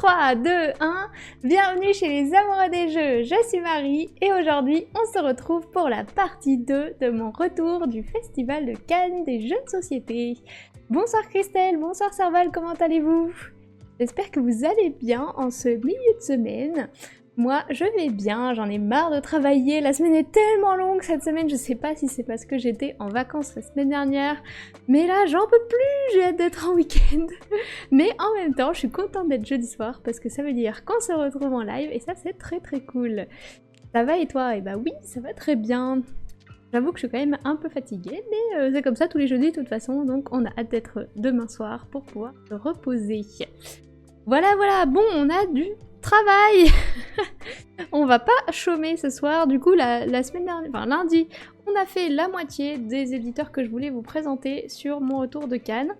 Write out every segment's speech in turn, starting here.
3, 2, 1, bienvenue chez les amoureux des jeux, je suis Marie et aujourd'hui on se retrouve pour la partie 2 de mon retour du Festival de Cannes des jeux de société. Bonsoir Christelle, bonsoir Serval, comment allez-vous? J'espère que vous allez bien en ce milieu de semaine. Moi, je vais bien, j'en ai marre de travailler, la semaine est tellement longue cette semaine, je sais pas si c'est parce que j'étais en vacances la semaine dernière, mais là j'en peux plus, j'ai hâte d'être en week-end. Mais en même temps, je suis contente d'être jeudi soir parce que ça veut dire qu'on se retrouve en live et ça c'est très très cool. Ça va et toi? Eh bah oui, ça va très bien. J'avoue que je suis quand même un peu fatiguée, mais c'est comme ça tous les jeudis de toute façon, donc on a hâte d'être demain soir pour pouvoir se reposer. Voilà, bon, on a du travail. On va pas chômer ce soir, du coup la semaine dernière, enfin lundi, on a fait la moitié des éditeurs que je voulais vous présenter sur mon retour de Cannes.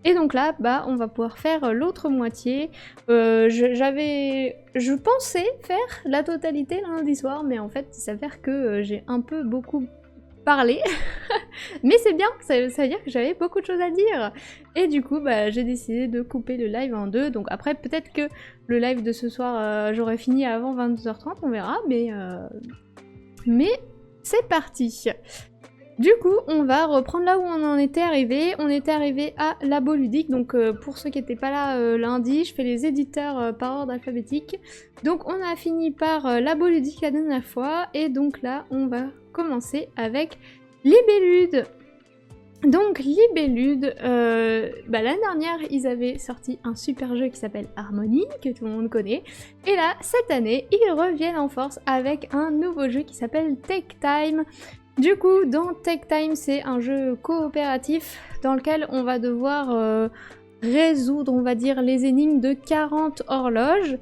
Et donc là, bah, on va pouvoir faire l'autre moitié. Je pensais faire la totalité lundi soir, mais en fait, il s'avère que j'ai un peu beaucoup parlé. Mais c'est bien, ça veut dire que j'avais beaucoup de choses à dire. Et du coup, bah, j'ai décidé de couper le live en deux. Donc après, peut-être que le live de ce soir, j'aurai fini avant 22h30, on verra. Mais c'est parti. Du coup, on va reprendre là où on en était arrivé. On était arrivé à Labo Ludique. Donc pour ceux qui n'étaient pas là lundi, je fais les éditeurs par ordre alphabétique. Donc on a fini par Labo Ludique la dernière fois. Et donc là, on va commencer avec Libellude. Donc Libellude, l'année dernière, ils avaient sorti un super jeu qui s'appelle Harmonie, que tout le monde connaît. Et là, cette année, ils reviennent en force avec un nouveau jeu qui s'appelle Take Time. Du coup, dans Take Time, c'est un jeu coopératif dans lequel on va devoir résoudre, on va dire, les énigmes de 40 horloges.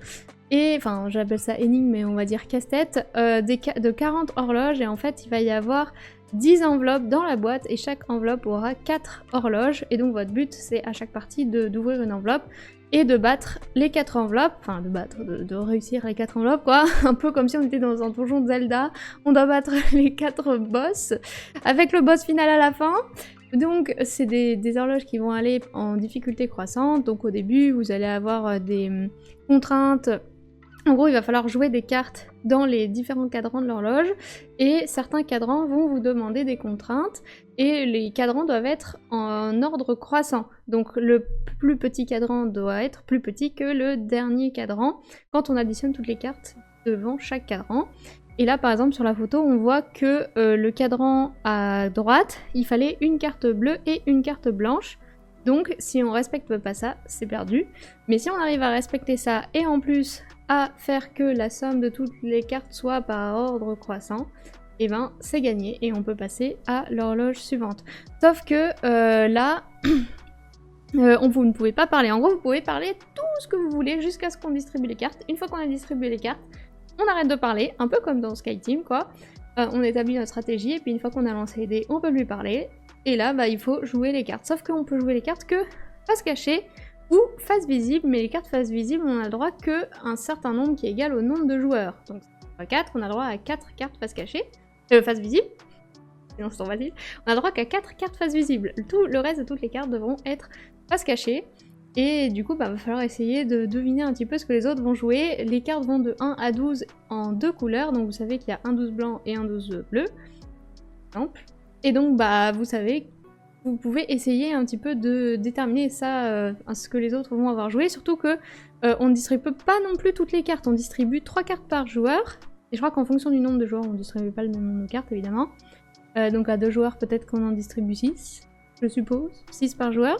Et, enfin, j'appelle ça énigme, mais on va dire casse-tête, de 40 horloges. Et en fait, il va y avoir 10 enveloppes dans la boîte et chaque enveloppe aura 4 horloges. Et donc, votre but, c'est à chaque partie d'ouvrir une enveloppe et de battre les 4 enveloppes, enfin de réussir les 4 enveloppes quoi, un peu comme si on était dans un donjon de Zelda, on doit battre les 4 boss, avec le boss final à la fin. Donc c'est des horloges qui vont aller en difficulté croissante, donc au début vous allez avoir des contraintes. En gros, il va falloir jouer des cartes dans les différents cadrans de l'horloge et certains cadrans vont vous demander des contraintes et les cadrans doivent être en ordre croissant. Donc le plus petit cadran doit être plus petit que le dernier cadran quand on additionne toutes les cartes devant chaque cadran. Et là, par exemple, sur la photo, on voit que le cadran à droite, il fallait une carte bleue et une carte blanche. Donc si on respecte pas ça, c'est perdu. Mais si on arrive à respecter ça et en plus à faire que la somme de toutes les cartes soit par ordre croissant, et ben c'est gagné et on peut passer à l'horloge suivante. Sauf que là, vous ne pouvez pas parler. En gros, vous pouvez parler tout ce que vous voulez jusqu'à ce qu'on distribue les cartes. Une fois qu'on a distribué les cartes, on arrête de parler, un peu comme dans SkyTeam quoi. On établit notre stratégie et puis une fois qu'on a lancé les dés, on peut lui parler. Et là, bah, il faut jouer les cartes. Sauf qu'on peut jouer les cartes que face cachée ou face visible, mais les cartes face visible, on a le droit qu'à un certain nombre qui est égal au nombre de joueurs. Donc, à 4, on a le droit à 4 cartes face cachée, face visible. Sinon, c'est trop facile. On a le droit qu'à 4 cartes face visible. Tout le reste de toutes les cartes devront être face cachée. Et du coup, bah, va falloir essayer de deviner un petit peu ce que les autres vont jouer. Les cartes vont de 1 à 12 en 2 couleurs. Donc, vous savez qu'il y a un 12 blanc et un 12 bleu. Par exemple. Et donc, bah, vous savez, vous pouvez essayer un petit peu de déterminer ça, ce que les autres vont avoir joué. Surtout que on ne distribue pas non plus toutes les cartes. On distribue 3 cartes par joueur. Et je crois qu'en fonction du nombre de joueurs, on ne distribue pas le même nombre de cartes, évidemment. Donc à 2 joueurs, peut-être qu'on en distribue 6, je suppose. 6 par joueur.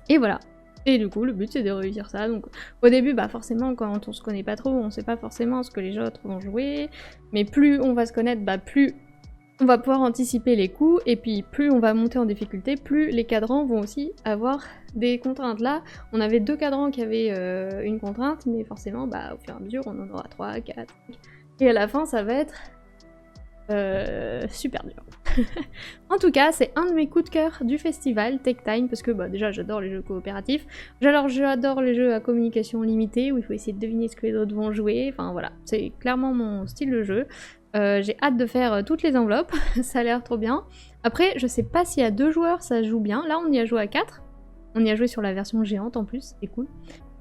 Et voilà. Et du coup, le but, c'est de réussir ça. Donc au début, bah forcément, quand on se connaît pas trop, on sait pas forcément ce que les autres vont jouer. Mais plus on va se connaître, bah plus on va pouvoir anticiper les coups, et puis plus on va monter en difficulté, plus les cadrans vont aussi avoir des contraintes. Là, on avait 2 cadrans qui avaient une contrainte, mais forcément, bah, au fur et à mesure, on en aura 3, 4, et à la fin, ça va être super dur. En tout cas, c'est un de mes coups de cœur du festival, Take Time, parce que bah, déjà, j'adore les jeux coopératifs, j'adore les jeux à communication limitée, où il faut essayer de deviner ce que les autres vont jouer, enfin voilà, c'est clairement mon style de jeu. J'ai hâte de faire toutes les enveloppes, ça a l'air trop bien. Après, je sais pas si à 2 joueurs ça joue bien. Là, on y a joué à 4. On y a joué sur la version géante en plus, c'est cool.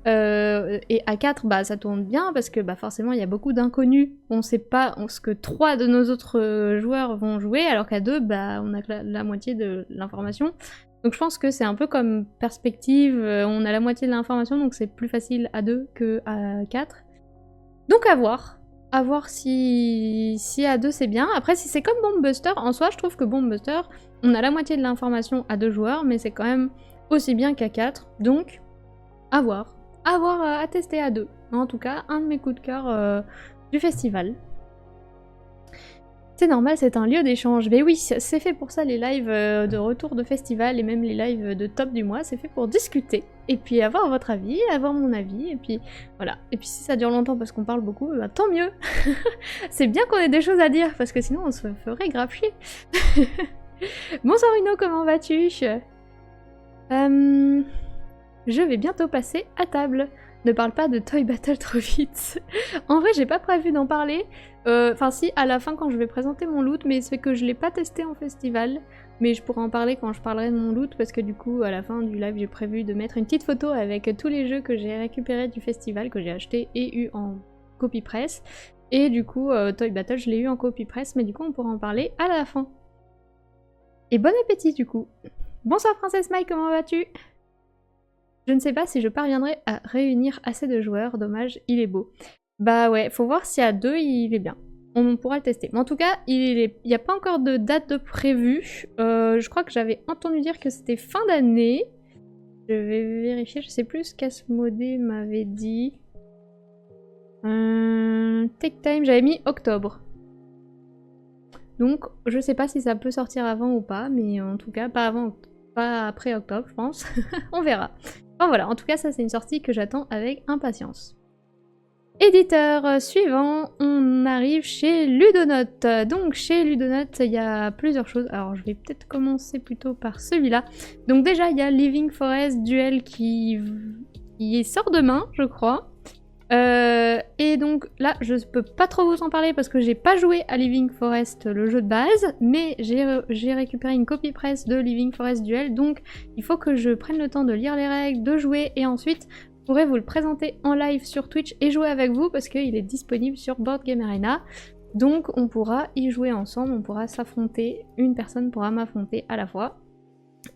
Et à 4, bah ça tourne bien parce que bah forcément il y a beaucoup d'inconnus. On sait pas ce que 3 de nos autres joueurs vont jouer, alors qu'à 2, bah on a que la moitié de l'information. Donc je pense que c'est un peu comme perspective, on a la moitié de l'information, donc c'est plus facile à 2 que à 4. Donc à voir. À voir si à 2 c'est bien. Après si c'est comme Bomb Buster, en soi je trouve que Bomb Buster, on a la moitié de l'information à 2 joueurs, mais c'est quand même aussi bien qu'à 4. Donc à voir. À voir, à tester à 2. En tout cas, un de mes coups de cœur du festival. C'est normal, c'est un lieu d'échange. Mais oui, c'est fait pour ça les lives de retour de festival et même les lives de top du mois, c'est fait pour discuter. Et puis avoir votre avis, avoir mon avis, et puis voilà. Et puis si ça dure longtemps parce qu'on parle beaucoup, bah, tant mieux. C'est bien qu'on ait des choses à dire, parce que sinon on se ferait grave chier. Bonsoir Uno, comment vas-tu? Je vais bientôt passer à table. Ne parle pas de Toy Battle trop vite. En vrai, j'ai pas prévu d'en parler. Enfin si, à la fin quand je vais présenter mon loot, mais c'est que je l'ai pas testé en festival. Mais je pourrai en parler quand je parlerai de mon loot, parce que du coup, à la fin du live, j'ai prévu de mettre une petite photo avec tous les jeux que j'ai récupérés du festival, que j'ai acheté et eu en copy press. Et du coup, Toy Battle, je l'ai eu en copy press, mais du coup, on pourra en parler à la fin. Et bon appétit du coup. Bonsoir Princesse Mike, comment vas-tu? Je ne sais pas si je parviendrai à réunir assez de joueurs, dommage, il est beau. Bah ouais, faut voir si à 2 il est bien. On pourra le tester. Mais en tout cas, il n'y a pas encore de date de prévue. Je crois que j'avais entendu dire que c'était fin d'année. Je vais vérifier, je sais plus ce qu'Asmodée m'avait dit. Take time, j'avais mis octobre. Donc je sais pas si ça peut sortir avant ou pas, mais en tout cas pas avant, pas après octobre je pense. On verra. Enfin voilà, en tout cas ça c'est une sortie que j'attends avec impatience. Éditeur suivant, on arrive chez Ludonote. Donc chez Ludonote, il y a plusieurs choses. Alors je vais peut-être commencer plutôt par celui-là. Donc déjà il y a Living Forest Duel qui sort demain, je crois. Et donc là, je peux pas trop vous en parler parce que j'ai pas joué à Living Forest, le jeu de base, mais j'ai récupéré une copie presse de Living Forest Duel, donc il faut que je prenne le temps de lire les règles, de jouer, et ensuite je pourrai vous le présenter en live sur Twitch et jouer avec vous parce qu'il est disponible sur Board Game Arena. Donc on pourra y jouer ensemble, on pourra s'affronter, une personne pourra m'affronter à la fois.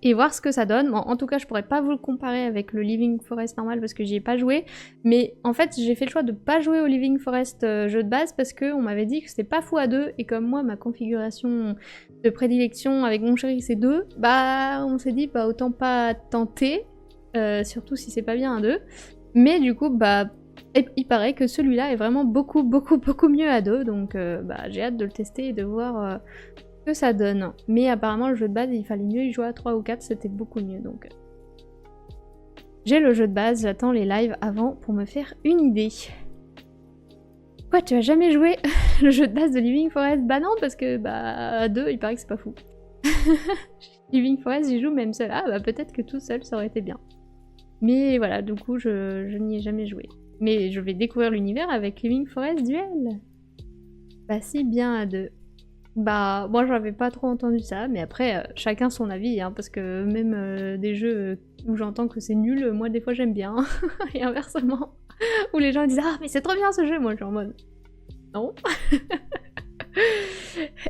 Et voir ce que ça donne. Bon, en tout cas, je pourrais pas vous le comparer avec le Living Forest normal parce que j'y ai pas joué. Mais en fait, j'ai fait le choix de pas jouer au Living Forest jeu de base parce qu'on m'avait dit que c'était pas fou à 2. Et comme moi, ma configuration de prédilection avec mon chéri c'est 2, bah on s'est dit bah autant pas tenter. Surtout si c'est pas bien à 2. Mais du coup, bah il paraît que celui-là est vraiment beaucoup mieux à 2. Donc bah j'ai hâte de le tester et de voir que ça donne. Mais apparemment le jeu de base il fallait mieux y jouer à 3 ou 4, c'était beaucoup mieux donc. J'ai le jeu de base, j'attends les lives avant pour me faire une idée. Quoi, tu as jamais joué le jeu de base de Living Forest? Bah non, parce que bah à 2 il paraît que c'est pas fou. Living Forest j'y joue même seul. Ah bah peut-être que tout seul ça aurait été bien. Mais voilà, du coup je n'y ai jamais joué. Mais je vais découvrir l'univers avec Living Forest Duel. Bah si, bien à 2. Bah, moi j'avais pas trop entendu ça, mais après, chacun son avis, hein, parce que même des jeux où j'entends que c'est nul, moi des fois j'aime bien, et inversement, où les gens disent « Ah, mais c'est trop bien ce jeu !» Moi je suis en mode « Non !»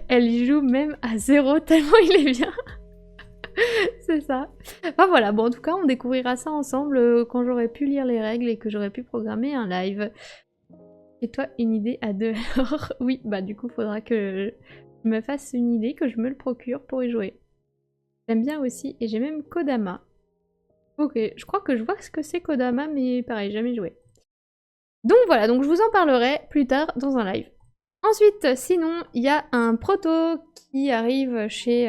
Elle y joue même à 0 tellement il est bien. C'est ça. Enfin voilà, bon en tout cas on découvrira ça ensemble quand j'aurai pu lire les règles et que j'aurai pu programmer un live. Et toi, une idée à 2 alors? Oui, bah du coup faudra que je me fasse une idée, que je me le procure pour y jouer. J'aime bien aussi, et j'ai même Kodama. Ok, je crois que je vois ce que c'est Kodama, mais pareil, jamais joué. Donc voilà, donc je vous en parlerai plus tard dans un live. Ensuite, sinon, il y a un proto qui arrive chez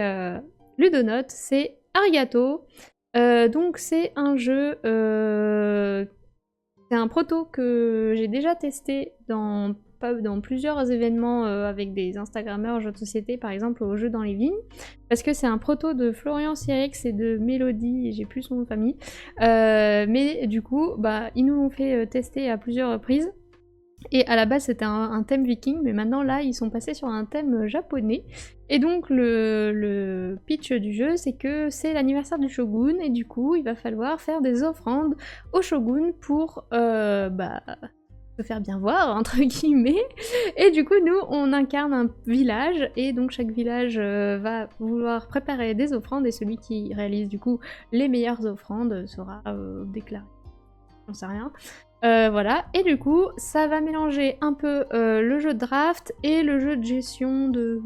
Ludonote, c'est Arigato. Donc c'est un jeu... c'est un proto que j'ai déjà testé dans plusieurs événements avec des Instagrammeurs jeux de société, par exemple au jeu dans les vignes, parce que c'est un proto de Florian Cyrix et de Mélodie, et j'ai plus son nom de famille, mais du coup, bah, ils nous l'ont fait tester à plusieurs reprises, Et à la base c'était un thème viking, mais maintenant là ils sont passés sur un thème japonais. Et donc le pitch du jeu c'est que c'est l'anniversaire du shogun et du coup il va falloir faire des offrandes au shogun pour se faire bien voir entre guillemets. Et du coup nous on incarne un village et donc chaque village va vouloir préparer des offrandes et celui qui réalise du coup les meilleures offrandes sera déclaré. J'en sais rien. Voilà, et du coup, ça va mélanger un peu le jeu de draft et le jeu de gestion de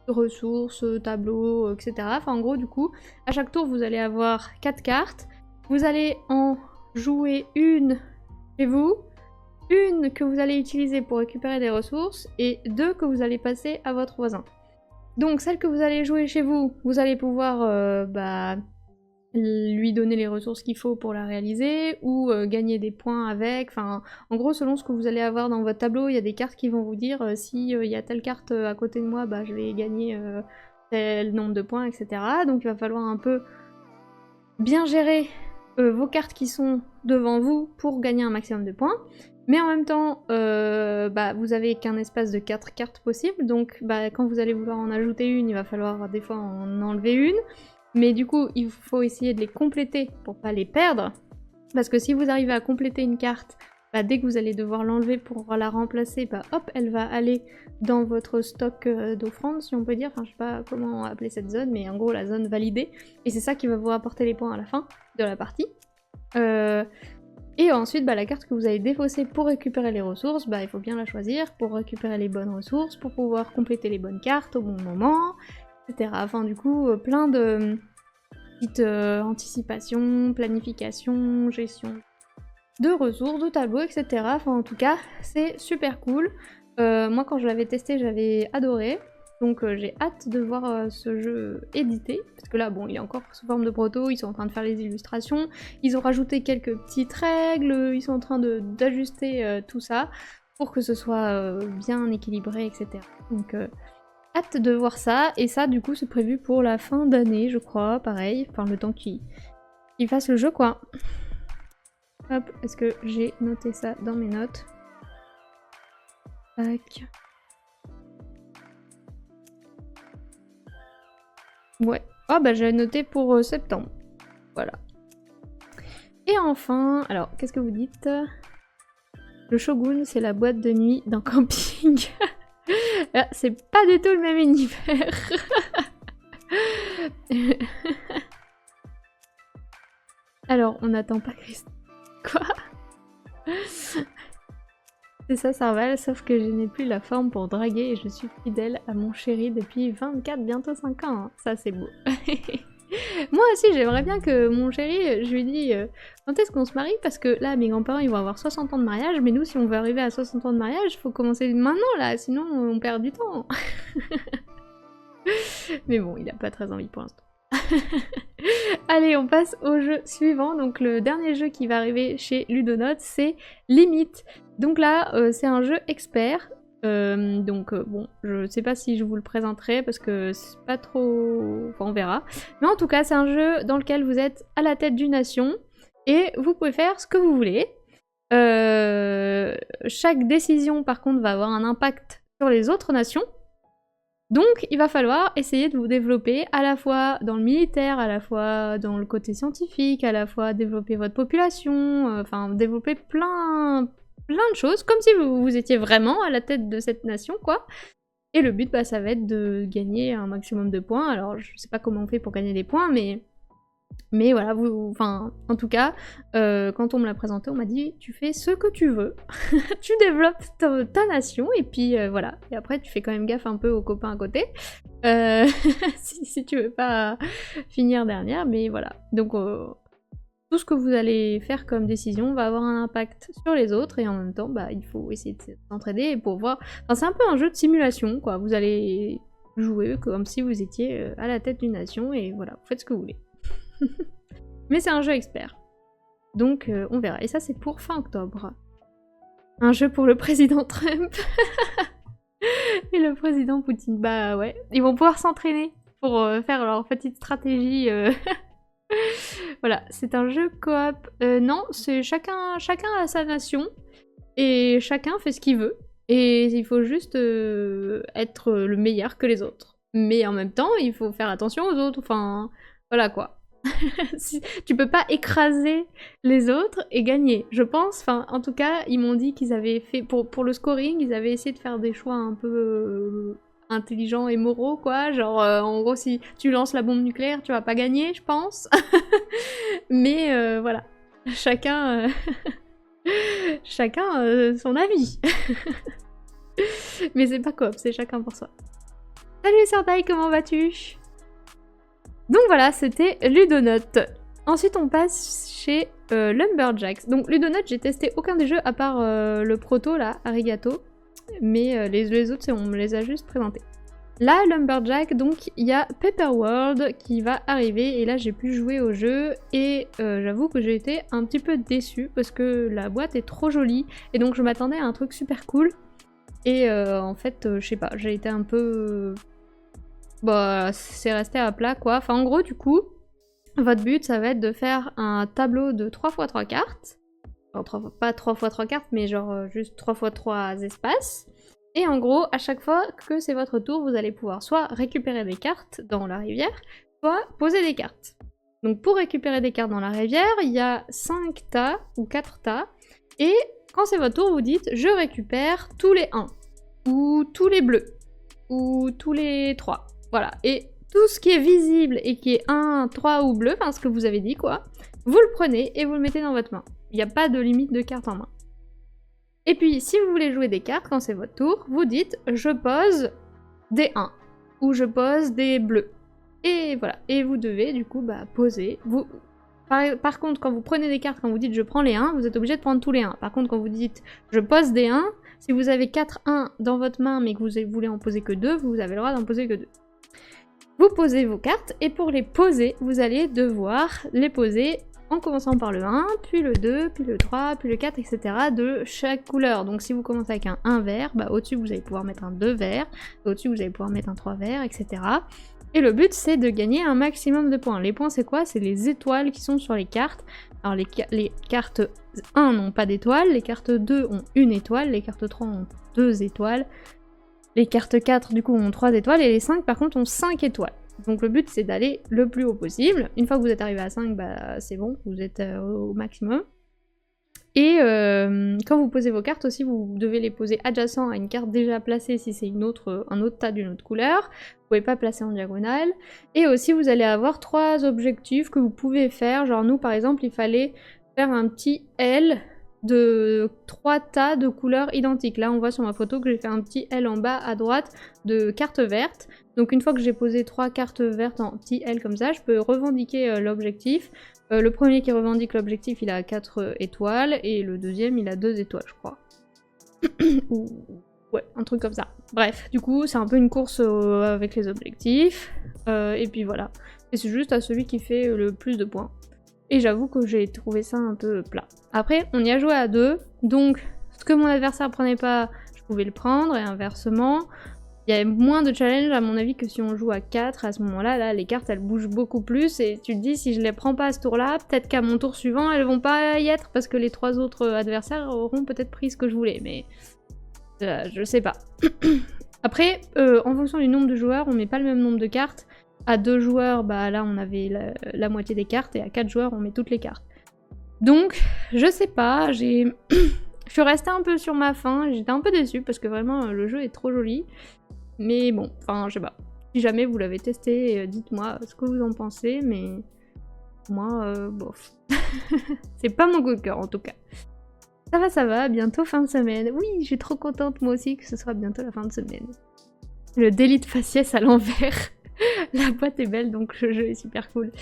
ressources, tableaux, etc. Enfin, en gros, du coup, à chaque tour, vous allez avoir 4 cartes. Vous allez en jouer une chez vous, une que vous allez utiliser pour récupérer des ressources, et 2 que vous allez passer à votre voisin. Donc, celle que vous allez jouer chez vous, vous allez pouvoir lui donner les ressources qu'il faut pour la réaliser, ou gagner des points avec, enfin, en gros, selon ce que vous allez avoir dans votre tableau, il y a des cartes qui vont vous dire si il y a telle carte à côté de moi, bah je vais gagner tel nombre de points, etc. Donc il va falloir un peu bien gérer vos cartes qui sont devant vous pour gagner un maximum de points. Mais en même temps, vous avez qu'un espace de 4 cartes possibles, donc quand vous allez vouloir en ajouter une, il va falloir des fois en enlever une. Mais du coup, il faut essayer de les compléter pour pas les perdre. Parce que si vous arrivez à compléter une carte, dès que vous allez devoir l'enlever pour la remplacer, hop, elle va aller dans votre stock d'offrandes, si on peut dire. Enfin, je sais pas comment appeler cette zone, mais en gros, la zone validée. Et c'est ça qui va vous rapporter les points à la fin de la partie. Et ensuite, la carte que vous avez défaussée pour récupérer les ressources, il faut bien la choisir pour récupérer les bonnes ressources, pour pouvoir compléter les bonnes cartes au bon moment, etc. Enfin, du coup, plein de petites anticipations, planification, gestion de ressources, de tableaux, etc. Enfin, en tout cas, c'est super cool. Moi, quand je l'avais testé, j'avais adoré. Donc, j'ai hâte de voir ce jeu édité. Parce que là, bon, il est encore sous forme de proto, ils sont en train de faire les illustrations. Ils ont rajouté quelques petites règles, ils sont en train d'ajuster tout ça pour que ce soit bien équilibré, etc. Donc, hâte de voir ça, et ça du coup c'est prévu pour la fin d'année je crois, pareil, enfin le temps qu'il fasse le jeu quoi. Hop, est-ce que j'ai noté ça dans mes notes? Tac. Ouais, oh j'avais noté pour septembre, voilà. Et enfin, alors qu'est-ce que vous dites? Le Shogun c'est la boîte de nuit d'un camping. C'est pas du tout le même univers. Alors, on n'attend pas Christ. Quoi? C'est ça, Sarval, sauf que je n'ai plus la forme pour draguer et je suis fidèle à mon chéri depuis 24, bientôt 5 ans. Hein. Ça, c'est beau. Moi aussi, j'aimerais bien que mon chéri, je lui dis quand est-ce qu'on se marie? Parce que là, mes grands-parents, ils vont avoir 60 ans de mariage, mais nous, si on veut arriver à 60 ans de mariage, faut commencer maintenant, là, sinon on perd du temps. Mais bon, il a pas très envie pour l'instant. Allez, on passe au jeu suivant. Donc le dernier jeu qui va arriver chez Ludonote, c'est Limite. Donc là, c'est un jeu expert. Bon, je sais pas si je vous le présenterai parce que c'est pas trop... Enfin, on verra. Mais en tout cas, c'est un jeu dans lequel vous êtes à la tête d'une nation et vous pouvez faire ce que vous voulez. Chaque décision, par contre, va avoir un impact sur les autres nations. Donc, il va falloir essayer de vous développer à la fois dans le militaire, à la fois dans le côté scientifique, à la fois développer votre population, enfin, développer plein de choses, comme si vous étiez vraiment à la tête de cette nation, quoi. Et le but, ça va être de gagner un maximum de points. Alors, je sais pas comment on fait pour gagner des points, mais voilà, en tout cas, quand on me l'a présenté, on m'a dit tu fais ce que tu veux, tu développes ta nation, et puis voilà. Et après, tu fais quand même gaffe un peu aux copains à côté, si tu veux pas finir dernière, mais voilà. Donc, tout ce que vous allez faire comme décision va avoir un impact sur les autres, et en même temps, il faut essayer de s'entraider pour voir... Enfin, c'est un peu un jeu de simulation, quoi. Vous allez jouer comme si vous étiez à la tête d'une nation, et voilà, vous faites ce que vous voulez. Mais c'est un jeu expert. Donc on verra. Et ça c'est pour fin octobre. Un jeu pour le président Trump. Et le président Poutine. Bah ouais. Ils vont pouvoir s'entraîner pour faire leur petite stratégie. Voilà. C'est un jeu coop. Non, c'est chacun a sa nation. et chacun fait ce qu'il veut. Et il faut juste être le meilleur que les autres. Mais en même temps, il faut faire attention aux autres. Enfin, voilà quoi. Tu peux pas écraser les autres et gagner, je pense. Enfin, en tout cas, ils m'ont dit qu'ils avaient fait, pour le scoring, ils avaient essayé de faire des choix un peu intelligents et moraux, quoi. Genre, en gros, si tu lances la bombe nucléaire, tu vas pas gagner, je pense. Mais voilà. Chacun... chacun son avis. Mais c'est pas coop, c'est chacun pour soi. Salut Sertaï, comment vas-tu? Donc voilà, c'était Ludonote. Ensuite, on passe chez Lumberjacks. Donc Ludonote, j'ai testé aucun des jeux à part le proto, là, Arigato. Mais les autres, on me les a juste présentés. Là, Lumberjack, donc il y a Paper World qui va arriver. Et là, j'ai pu jouer au jeu. Et j'avoue que j'ai été un petit peu déçue parce que la boîte est trop jolie. Et donc, je m'attendais à un truc super cool. Et en fait, je sais pas, j'ai été un peu... Bah, c'est resté à plat, quoi. Enfin, en gros, du coup, votre but, ça va être de faire un tableau de 3x3 cartes. Enfin, pas 3x3 cartes, mais genre juste 3x3 espaces. Et en gros, à chaque fois que c'est votre tour, vous allez pouvoir soit récupérer des cartes dans la rivière, soit poser des cartes. Donc pour récupérer des cartes dans la rivière, il y a 5 tas ou 4 tas. Et quand c'est votre tour, vous dites « je récupère tous les 1 » ou « tous les bleus » ou « tous les 3 ». Voilà, et tout ce qui est visible et qui est 1, 3 ou bleu, enfin ce que vous avez dit quoi, vous le prenez et vous le mettez dans votre main. Il n'y a pas de limite de cartes en main. Et puis, si vous voulez jouer des cartes quand c'est votre tour, vous dites « je pose des 1 » ou « je pose des bleus ». Et voilà, et vous devez du coup poser. Par contre, quand vous prenez des cartes, quand vous dites « je prends les 1 », vous êtes obligé de prendre tous les 1. Par contre, quand vous dites « je pose des 1 », si vous avez 4 1 dans votre main mais que vous voulez en poser que 2, vous avez le droit d'en poser que 2. Vous posez vos cartes, et pour les poser, vous allez devoir les poser en commençant par le 1, puis le 2, puis le 3, puis le 4, etc. de chaque couleur. Donc si vous commencez avec un 1 vert, au-dessus vous allez pouvoir mettre un 2 vert, au-dessus vous allez pouvoir mettre un 3 vert, etc. Et le but c'est de gagner un maximum de points. Les points c'est quoi? C'est les étoiles qui sont sur les cartes. Alors les cartes 1 n'ont pas d'étoiles, les cartes 2 ont une étoile, les cartes 3 ont 2 étoiles. Les cartes 4 du coup ont 3 étoiles et les 5 par contre ont 5 étoiles. Donc le but c'est d'aller le plus haut possible. Une fois que vous êtes arrivé à 5, c'est bon, vous êtes au maximum. Et quand vous posez vos cartes aussi, vous devez les poser adjacent à une carte déjà placée si c'est un autre tas d'une autre couleur. Vous pouvez pas placer en diagonale. Et aussi vous allez avoir 3 objectifs que vous pouvez faire. Genre nous par exemple il fallait faire un petit L de 3 tas de couleurs identiques. Là on voit sur ma photo que j'ai fait un petit L en bas à droite de cartes vertes. Donc une fois que j'ai posé 3 cartes vertes en petit L comme ça, je peux revendiquer l'objectif. Le premier qui revendique l'objectif il a 4 étoiles et le deuxième il a 2 étoiles je crois. Ou... ouais, un truc comme ça. Bref, du coup c'est un peu une course avec les objectifs. Et puis voilà. Et c'est juste à celui qui fait le plus de points. Et j'avoue que j'ai trouvé ça un peu plat. Après, on y a joué à 2, donc ce que mon adversaire prenait pas, je pouvais le prendre, et inversement. Il y a moins de challenge à mon avis que si on joue à 4, à ce moment-là, là, les cartes elles bougent beaucoup plus, et tu te dis si je les prends pas à ce tour-là, peut-être qu'à mon tour suivant, elles vont pas y être, parce que les 3 autres adversaires auront peut-être pris ce que je voulais, mais je sais pas. Après, en fonction du nombre de joueurs, on met pas le même nombre de cartes. À 2 joueurs, là on avait la moitié des cartes, et à 4 joueurs, on met toutes les cartes. Donc, je sais pas, je suis restée un peu sur ma faim, j'étais un peu déçue, parce que vraiment, le jeu est trop joli. Mais bon, enfin, je sais pas. Si jamais vous l'avez testé, dites-moi ce que vous en pensez, mais moi, bof. C'est pas mon coup de cœur, en tout cas. Ça va, bientôt fin de semaine. Oui, je suis trop contente, moi aussi, que ce soit bientôt la fin de semaine. Le délit de faciès à l'envers. La boîte est belle, donc le jeu est super cool.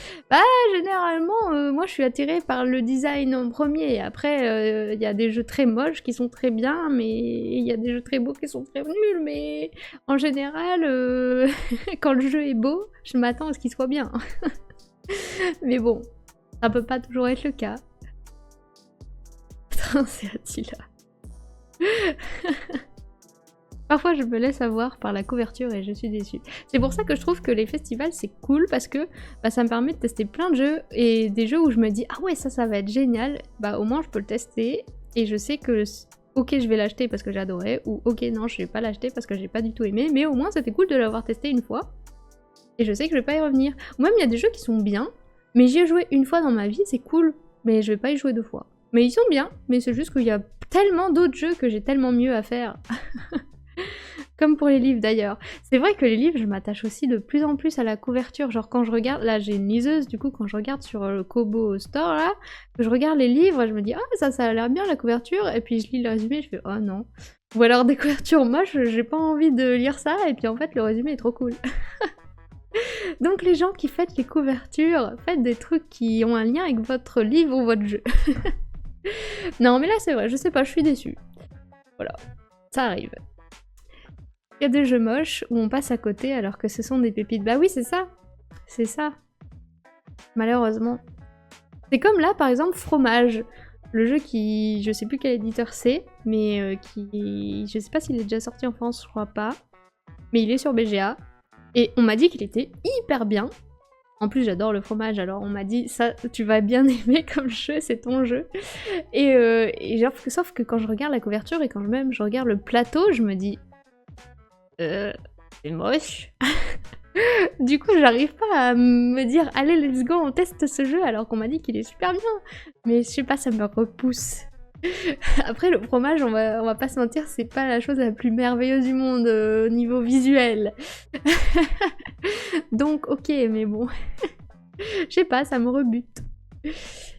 Généralement, moi je suis attirée par le design en premier. Après, il y a des jeux très moches qui sont très bien, mais il y a des jeux très beaux qui sont très nuls. Mais en général, quand le jeu est beau, je m'attends à ce qu'il soit bien. Mais bon, ça peut pas toujours être le cas. Putain, c'est Attila. Parfois je me laisse avoir par la couverture et je suis déçue. C'est pour ça que je trouve que les festivals c'est cool parce que ça me permet de tester plein de jeux et des jeux où je me dis ah ouais ça va être génial, au moins je peux le tester et je sais que ok je vais l'acheter parce que j'ai adoré, ou ok non je vais pas l'acheter parce que j'ai pas du tout aimé, mais au moins c'était cool de l'avoir testé une fois, et je sais que je vais pas y revenir. Ou même il y a des jeux qui sont bien, mais j'y ai joué une fois dans ma vie, c'est cool, mais je vais pas y jouer 2 fois. Mais ils sont bien, mais c'est juste qu'il y a tellement d'autres jeux que j'ai tellement mieux à faire. Comme pour les livres d'ailleurs. C'est vrai que les livres, je m'attache aussi de plus en plus à la couverture. Genre quand je regarde, là j'ai une liseuse, du coup quand je regarde sur le Kobo Store là, que je regarde les livres, je me dis ah ça a l'air bien la couverture, et puis je lis le résumé, je fais oh non. Ou alors des couvertures moches, j'ai pas envie de lire ça, et puis en fait le résumé est trop cool. Donc les gens qui faites les couvertures, faites des trucs qui ont un lien avec votre livre ou votre jeu. Non mais là c'est vrai, je sais pas, je suis déçue. Voilà, ça arrive. Il y a des jeux moches où on passe à côté alors que ce sont des pépites. Bah oui, c'est ça. C'est ça. Malheureusement. C'est comme là, par exemple, Fromage. Le jeu qui... Je sais plus quel éditeur c'est, mais qui... Je sais pas s'il est déjà sorti en France, je crois pas. Mais il est sur BGA. Et on m'a dit qu'il était hyper bien. En plus, j'adore le fromage, alors on m'a dit, ça, tu vas bien aimer comme jeu, c'est ton jeu. Et genre, sauf que quand je regarde la couverture et quand même je regarde le plateau, je me dis... c'est moche. Du coup, j'arrive pas à me dire allez, let's go, on teste ce jeu alors qu'on m'a dit qu'il est super bien. Mais je sais pas, ça me repousse. Après, le fromage, on va pas se mentir, c'est pas la chose la plus merveilleuse du monde au niveau visuel. Donc, ok, mais bon. Je sais pas, ça me rebute.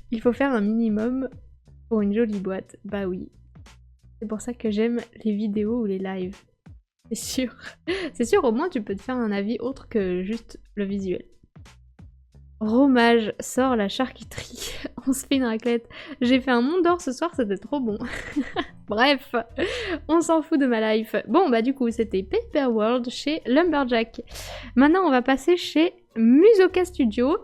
Il faut faire un minimum pour une jolie boîte. Bah oui. C'est pour ça que j'aime les vidéos ou les lives. C'est sûr. C'est sûr, au moins tu peux te faire un avis autre que juste le visuel. Romage sort la charcuterie. On se fait une raclette. J'ai fait un monde d'or ce soir, c'était trop bon. Bref, on s'en fout de ma life. Bon, bah du coup, c'était Paper World chez Lumberjack. Maintenant, on va passer chez Musoka Studio.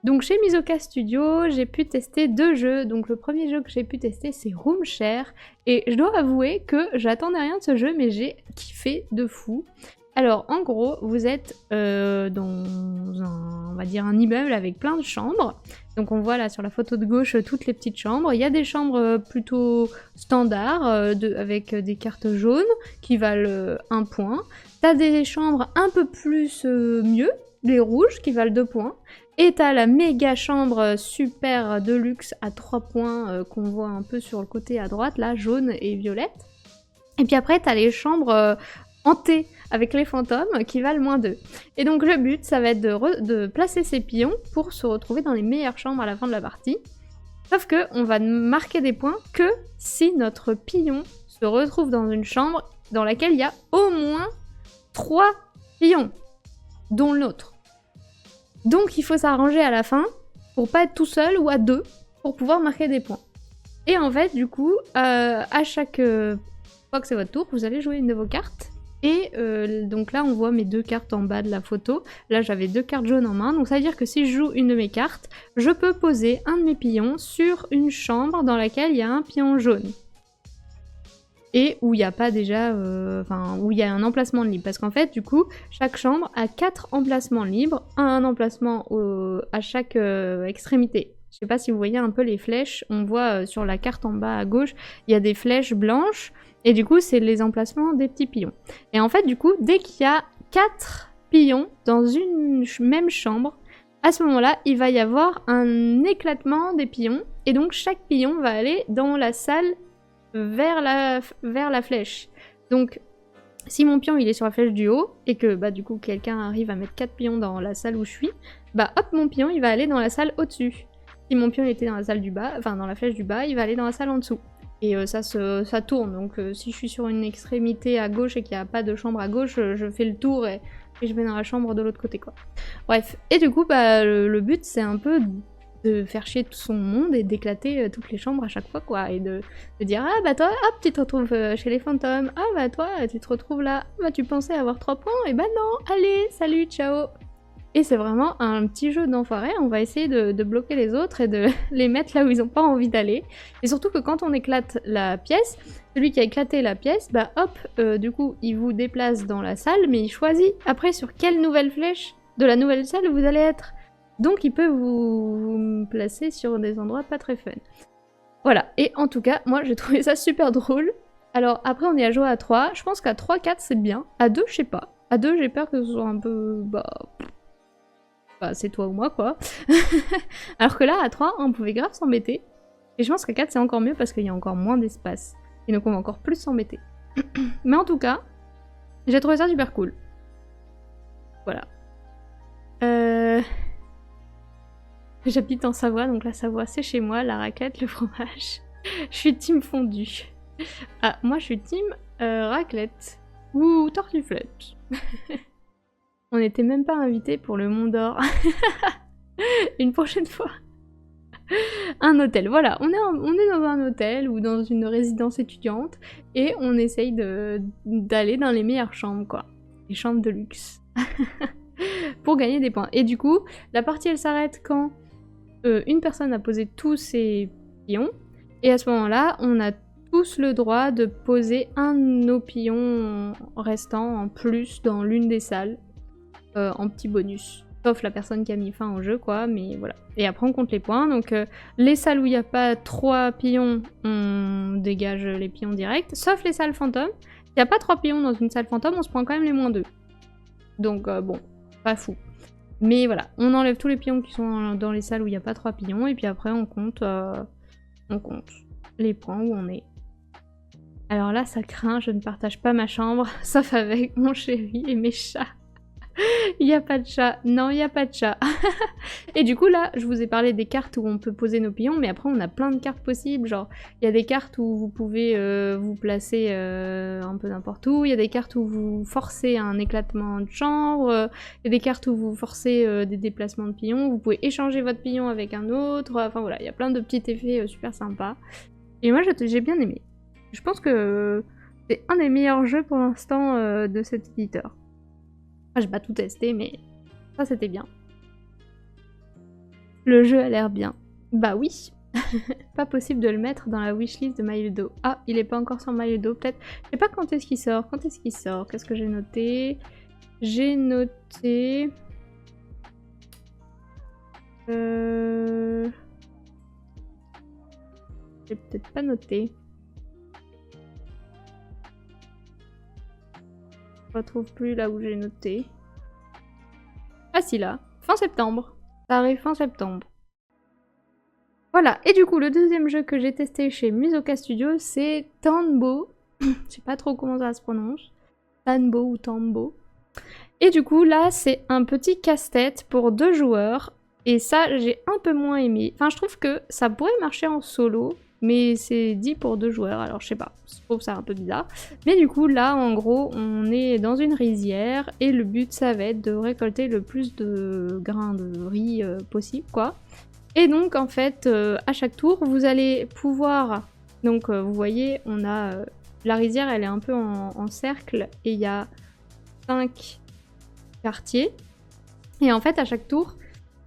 Donc chez Musoka Studio, j'ai pu tester 2 jeux. Donc le premier jeu que j'ai pu tester, c'est Room Share. Et je dois avouer que j'attendais rien de ce jeu, mais j'ai kiffé de fou. Alors en gros, vous êtes dans on va dire un immeuble avec plein de chambres. Donc on voit là sur la photo de gauche toutes les petites chambres. Il y a des chambres plutôt standards avec des cartes jaunes qui valent 1 point. T'as des chambres un peu plus mieux, les rouges qui valent 2 points. Et t'as la méga chambre super de luxe à 3 points qu'on voit un peu sur le côté à droite, là, jaune et violette. Et puis après, t'as les chambres hantées avec les fantômes qui valent -2. Et donc le but, ça va être de placer ces pions pour se retrouver dans les meilleures chambres à la fin de la partie. Sauf que on va marquer des points que si notre pion se retrouve dans une chambre dans laquelle il y a au moins 3 pions, dont le nôtre. Donc il faut s'arranger à la fin pour pas être tout seul ou à 2 pour pouvoir marquer des points. Et en fait, du coup, à chaque fois que c'est votre tour, vous allez jouer une de vos cartes. Et donc là, on voit mes 2 cartes en bas de la photo. Là, j'avais 2 cartes jaunes en main. Donc ça veut dire que si je joue une de mes cartes, je peux poser un de mes pions sur une chambre dans laquelle il y a un pion jaune. Et où il n'y a pas déjà... où il y a un emplacement libre. Parce qu'en fait, du coup, chaque chambre a 4 emplacements libres. Un emplacement à chaque extrémité. Je sais pas si vous voyez un peu les flèches. On voit sur la carte en bas à gauche, il y a des flèches blanches. Et du coup, c'est les emplacements des petits pions. Et en fait, du coup, dès qu'il y a 4 pions dans une même chambre, à ce moment-là, il va y avoir un éclatement des pions. Et donc, chaque pion va aller dans la salle vers la flèche. Donc, si mon pion il est sur la flèche du haut, et que bah du coup quelqu'un arrive à mettre 4 pions dans la salle où je suis, bah hop, mon pion il va aller dans la salle au-dessus. Si mon pion était dans la salle du bas, enfin dans la flèche du bas, il va aller dans la salle en dessous. Et ça tourne, donc si je suis sur une extrémité à gauche et qu'il n'y a pas de chambre à gauche, je fais le tour et je vais dans la chambre de l'autre côté quoi. Bref, et du coup bah le but c'est un peu de faire chier tout son monde et d'éclater toutes les chambres à chaque fois quoi, et de dire ah bah toi hop tu te retrouves chez les fantômes, ah bah toi tu te retrouves là, bah tu pensais avoir 3 points, et bah non, allez salut ciao. Et c'est vraiment un petit jeu d'enfoiré, on va essayer de bloquer les autres et de les mettre là où ils ont pas envie d'aller. Et surtout que quand on éclate la pièce, celui qui a éclaté la pièce, bah hop, du coup il vous déplace dans la salle, mais il choisit après sur quelle nouvelle flèche de la nouvelle salle vous allez être. Donc il peut vous placer sur des endroits pas très fun. Voilà, et en tout cas, moi j'ai trouvé ça super drôle. Alors après on est à jouer à 3, je pense qu'à 3-4 c'est bien, à 2 je sais pas. À 2 j'ai peur que ce soit un peu... Bah c'est toi ou moi quoi. Alors que là à 3 on pouvait grave s'embêter. Et je pense qu'à 4 c'est encore mieux parce qu'il y a encore moins d'espace. Et donc on va encore plus s'embêter. Mais en tout cas, j'ai trouvé ça super cool. Voilà. J'habite en Savoie, donc la Savoie c'est chez moi, la raclette, le fromage. Je suis team fondue. Ah, moi je suis team raclette. Ou tartiflette. On n'était même pas invités pour le Mont d'Or. Une prochaine fois. Un hôtel, voilà, on est dans un hôtel ou dans une résidence étudiante et on essaye d'aller dans les meilleures chambres, quoi. Les chambres de luxe. Pour gagner des points. Et du coup, la partie elle s'arrête quand une personne a posé tous ses pions et à ce moment-là, on a tous le droit de poser un de nos pions restants en plus dans l'une des salles en petit bonus. Sauf la personne qui a mis fin au jeu, quoi, mais voilà. Et après, on compte les points. Donc, les salles où il n'y a pas 3 pions, on dégage les pions directs. Sauf les salles fantômes. S'il n'y a pas 3 pions dans une salle fantôme, on se prend quand même les -2. Donc, bon, pas fou. Mais voilà, on enlève tous les pions qui sont dans les salles où il n'y a pas 3 pions. Et puis après, on compte les points où on est. Alors là, ça craint, je ne partage pas ma chambre, sauf avec mon chéri et mes chats. Il n'y a pas de chat. Non, il n'y a pas de chat. Et du coup, là, je vous ai parlé des cartes où on peut poser nos pions, mais après, on a plein de cartes possibles. Genre, il y a des cartes où vous pouvez vous placer un peu n'importe où. Il y a des cartes où vous forcez un éclatement de chambre. Il y a des cartes où vous forcez des déplacements de pions. Vous pouvez échanger votre pion avec un autre. Enfin, voilà, il y a plein de petits effets super sympas. Et moi, j'ai bien aimé. Je pense que c'est un des meilleurs jeux pour l'instant de cet éditeur. J'ai pas tout testé, mais ça c'était bien. Le jeu a l'air bien. Bah oui. Pas possible de le mettre dans la wishlist de Maildo. Ah, il est pas encore sur Maildo, peut-être. Je sais pas quand est-ce qu'il sort. Quand est-ce qu'il sort? Qu'est-ce que j'ai noté? J'ai noté... J'ai peut-être pas noté. Je retrouve plus là où j'ai noté. Ah si, là, fin septembre. Ça arrive fin septembre. Voilà, et du coup, le deuxième jeu que j'ai testé chez Musoka Studio, c'est Tanbo. Je sais pas trop comment ça se prononce. Tanbo ou Tambo. Et du coup, là, c'est un petit casse-tête pour 2 joueurs. Et ça, j'ai un peu moins aimé. Enfin, je trouve que ça pourrait marcher en solo. Mais c'est dit pour 2 joueurs, alors je sais pas, je trouve ça un peu bizarre. Mais du coup, là, en gros, on est dans une rizière et le but, ça va être de récolter le plus de grains de riz possible, quoi. Et donc, en fait, à chaque tour, vous allez pouvoir... Donc, vous voyez, on a... la rizière, elle est un peu en cercle et il y a 5 quartiers. Et en fait, à chaque tour...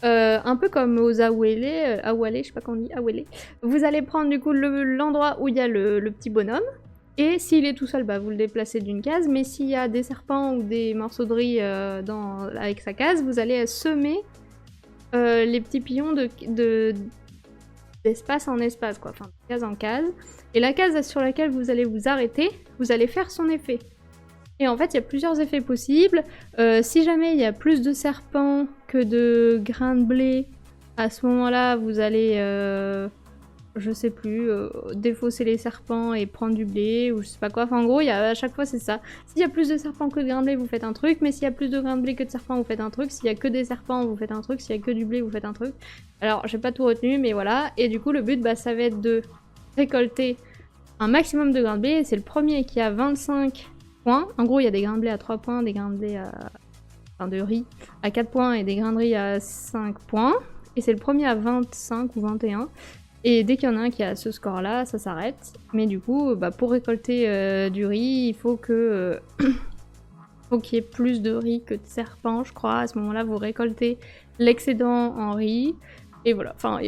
un peu comme aux Awele, je sais pas comment on dit, Awele. Vous allez prendre du coup l'endroit où il y a le petit bonhomme, et s'il est tout seul, bah, vous le déplacez d'une case, mais s'il y a des serpents ou des morceaux de riz avec sa case, vous allez semer les petits pions d'espace en espace, quoi, enfin de case en case. Et la case sur laquelle vous allez vous arrêter, vous allez faire son effet. Et en fait, il y a plusieurs effets possibles. Si jamais il y a plus de serpents que de grains de blé, à ce moment-là, vous allez, je sais plus, défausser les serpents et prendre du blé, ou je sais pas quoi. Enfin, en gros, à chaque fois, c'est ça. S'il y a plus de serpents que de grains de blé, vous faites un truc. Mais s'il y a plus de grains de blé que de serpents, vous faites un truc. S'il y a que des serpents, vous faites un truc. S'il y a que du blé, vous faites un truc. Alors, j'ai pas tout retenu, mais voilà. Et du coup, le but, bah, ça va être de récolter un maximum de grains de blé. Et c'est le premier qui a 25 points. En gros, il y a des grains de blé à 3 points, des grains de blé de riz à 4 points et des grains de riz à 5 points. Et c'est le premier à 25 ou 21. Et dès qu'il y en a un qui a ce score-là, ça s'arrête. Mais du coup, bah, pour récolter du riz, il faut que faut qu'il y ait plus de riz que de serpents, je crois. À ce moment-là, vous récoltez l'excédent en riz. Et voilà. Enfin,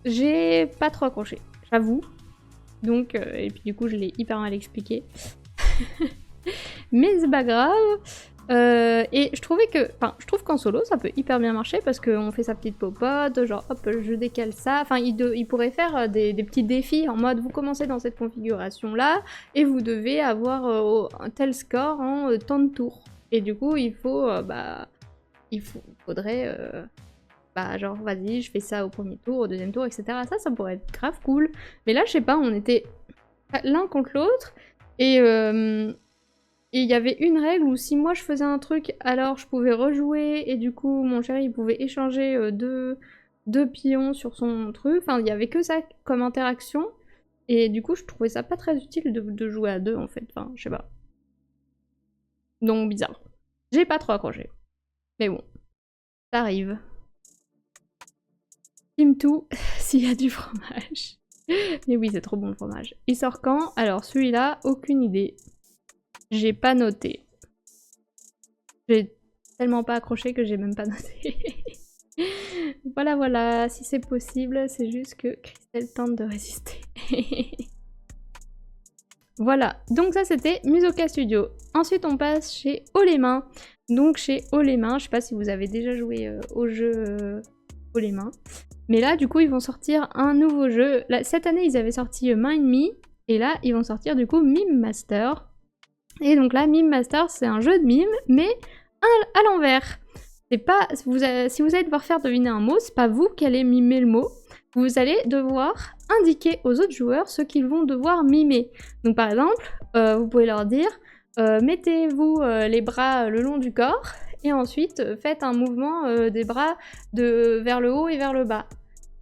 j'ai pas trop accroché, j'avoue. Donc, et puis du coup, je l'ai hyper mal expliqué. Mais c'est pas grave. Et je trouvais que, enfin, je trouve qu'en solo ça peut hyper bien marcher parce qu'on fait sa petite popote, genre hop, je décale ça. Enfin, il pourrait faire des petits défis en mode vous commencez dans cette configuration là et vous devez avoir un tel score en tant de tours. Et du coup, faudrait, genre vas-y, je fais ça au premier tour, au deuxième tour, etc. Ça pourrait être grave cool. Mais là, je sais pas, on était l'un contre l'autre et il y avait une règle où si moi je faisais un truc, alors je pouvais rejouer et du coup mon chéri il pouvait échanger deux pions sur son truc. Enfin, il y avait que ça comme interaction et du coup je trouvais ça pas très utile de jouer à deux en fait. Enfin, je sais pas. Donc bizarre. J'ai pas trop accroché. Mais bon, ça arrive. Team 2, s'il y a du fromage. Mais oui, c'est trop bon le fromage. Il sort quand? Alors celui-là, aucune idée. J'ai pas noté. J'ai tellement pas accroché que j'ai même pas noté. Voilà, si c'est possible, c'est juste que Christelle tente de résister. Voilà, donc ça c'était Musoka Studio. Ensuite on passe chez Haut les Mains. Donc chez Haut les Mains, je sais pas si vous avez déjà joué au jeu Haut les Mains. Mais là du coup ils vont sortir un nouveau jeu. Là, cette année ils avaient sorti Mind Me. Et là ils vont sortir du coup Mime Master. Et donc là, Mime Master, c'est un jeu de mime, mais à l'envers. C'est pas, si vous allez devoir faire deviner un mot, c'est pas vous qui allez mimer le mot. Vous allez devoir indiquer aux autres joueurs ce qu'ils vont devoir mimer. Donc par exemple, vous pouvez leur dire mettez-vous les bras le long du corps et ensuite faites un mouvement des bras vers le haut et vers le bas.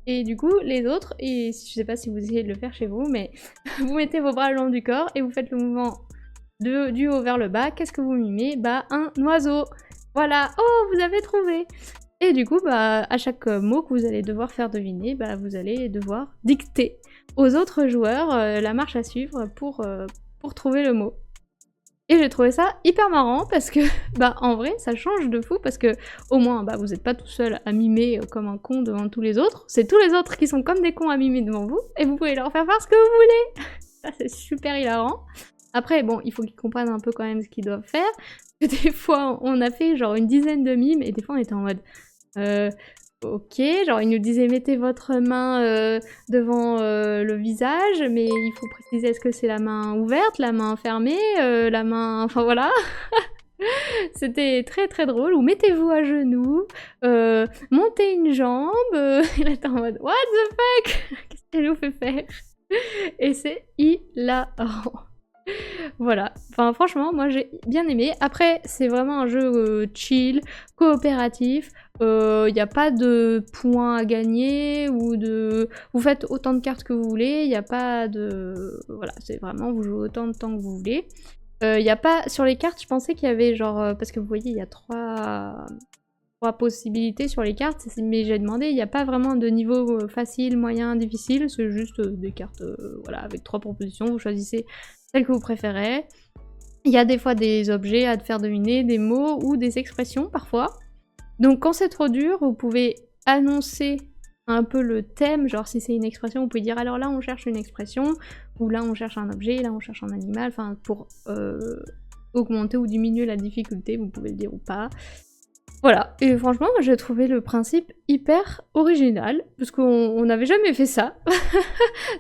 Et du coup, les autres, et je sais pas si vous essayez de le faire chez vous, mais vous mettez vos bras le long du corps et vous faites le mouvement du haut vers le bas. Qu'est-ce que vous mimez? Bah, un oiseau. Voilà. Oh, vous avez trouvé. Et du coup, bah, à chaque mot que vous allez devoir faire deviner, bah, vous allez devoir dicter aux autres joueurs la marche à suivre pour trouver le mot. Et j'ai trouvé ça hyper marrant parce que, bah, en vrai, ça change de fou parce que, au moins, bah, vous n'êtes pas tout seul à mimer comme un con devant tous les autres. C'est tous les autres qui sont comme des cons à mimer devant vous et vous pouvez leur faire ce que vous voulez. Ça, c'est super hilarant. Après, bon, il faut qu'ils comprennent un peu quand même ce qu'ils doivent faire. Parce que des fois, on a fait genre une dizaine de mimes et des fois, on était en mode ok, genre ils nous disaient mettez votre main devant le visage, mais il faut préciser est-ce que c'est la main ouverte, la main fermée, la main... Enfin voilà. C'était très très drôle. Ou mettez-vous à genoux, montez une jambe, et là t'es en mode what the fuck. Qu'est-ce qu'elle nous fait faire? Et c'est hilarant. Voilà, enfin franchement moi j'ai bien aimé. Après c'est vraiment un jeu chill, coopératif, il n'y a pas de points à gagner ou de... Vous faites autant de cartes que vous voulez, il n'y a pas de... Voilà, c'est vraiment vous jouez autant de temps que vous voulez. Il n'y a pas... Sur les cartes je pensais qu'il y avait genre... parce que vous voyez il y a trois possibilités sur les cartes, mais j'ai demandé, il n'y a pas vraiment de niveau facile, moyen, difficile, c'est juste des cartes voilà, avec 3 propositions, vous choisissez celle que vous préférez. Il y a des fois des objets à te faire deviner, des mots ou des expressions parfois. Donc quand c'est trop dur, vous pouvez annoncer un peu le thème, genre si c'est une expression, vous pouvez dire alors là on cherche une expression, ou là on cherche un objet, là on cherche un animal, enfin pour augmenter ou diminuer la difficulté, vous pouvez le dire ou pas. Voilà, et franchement, j'ai trouvé le principe hyper original, parce qu'on n'avait jamais fait ça.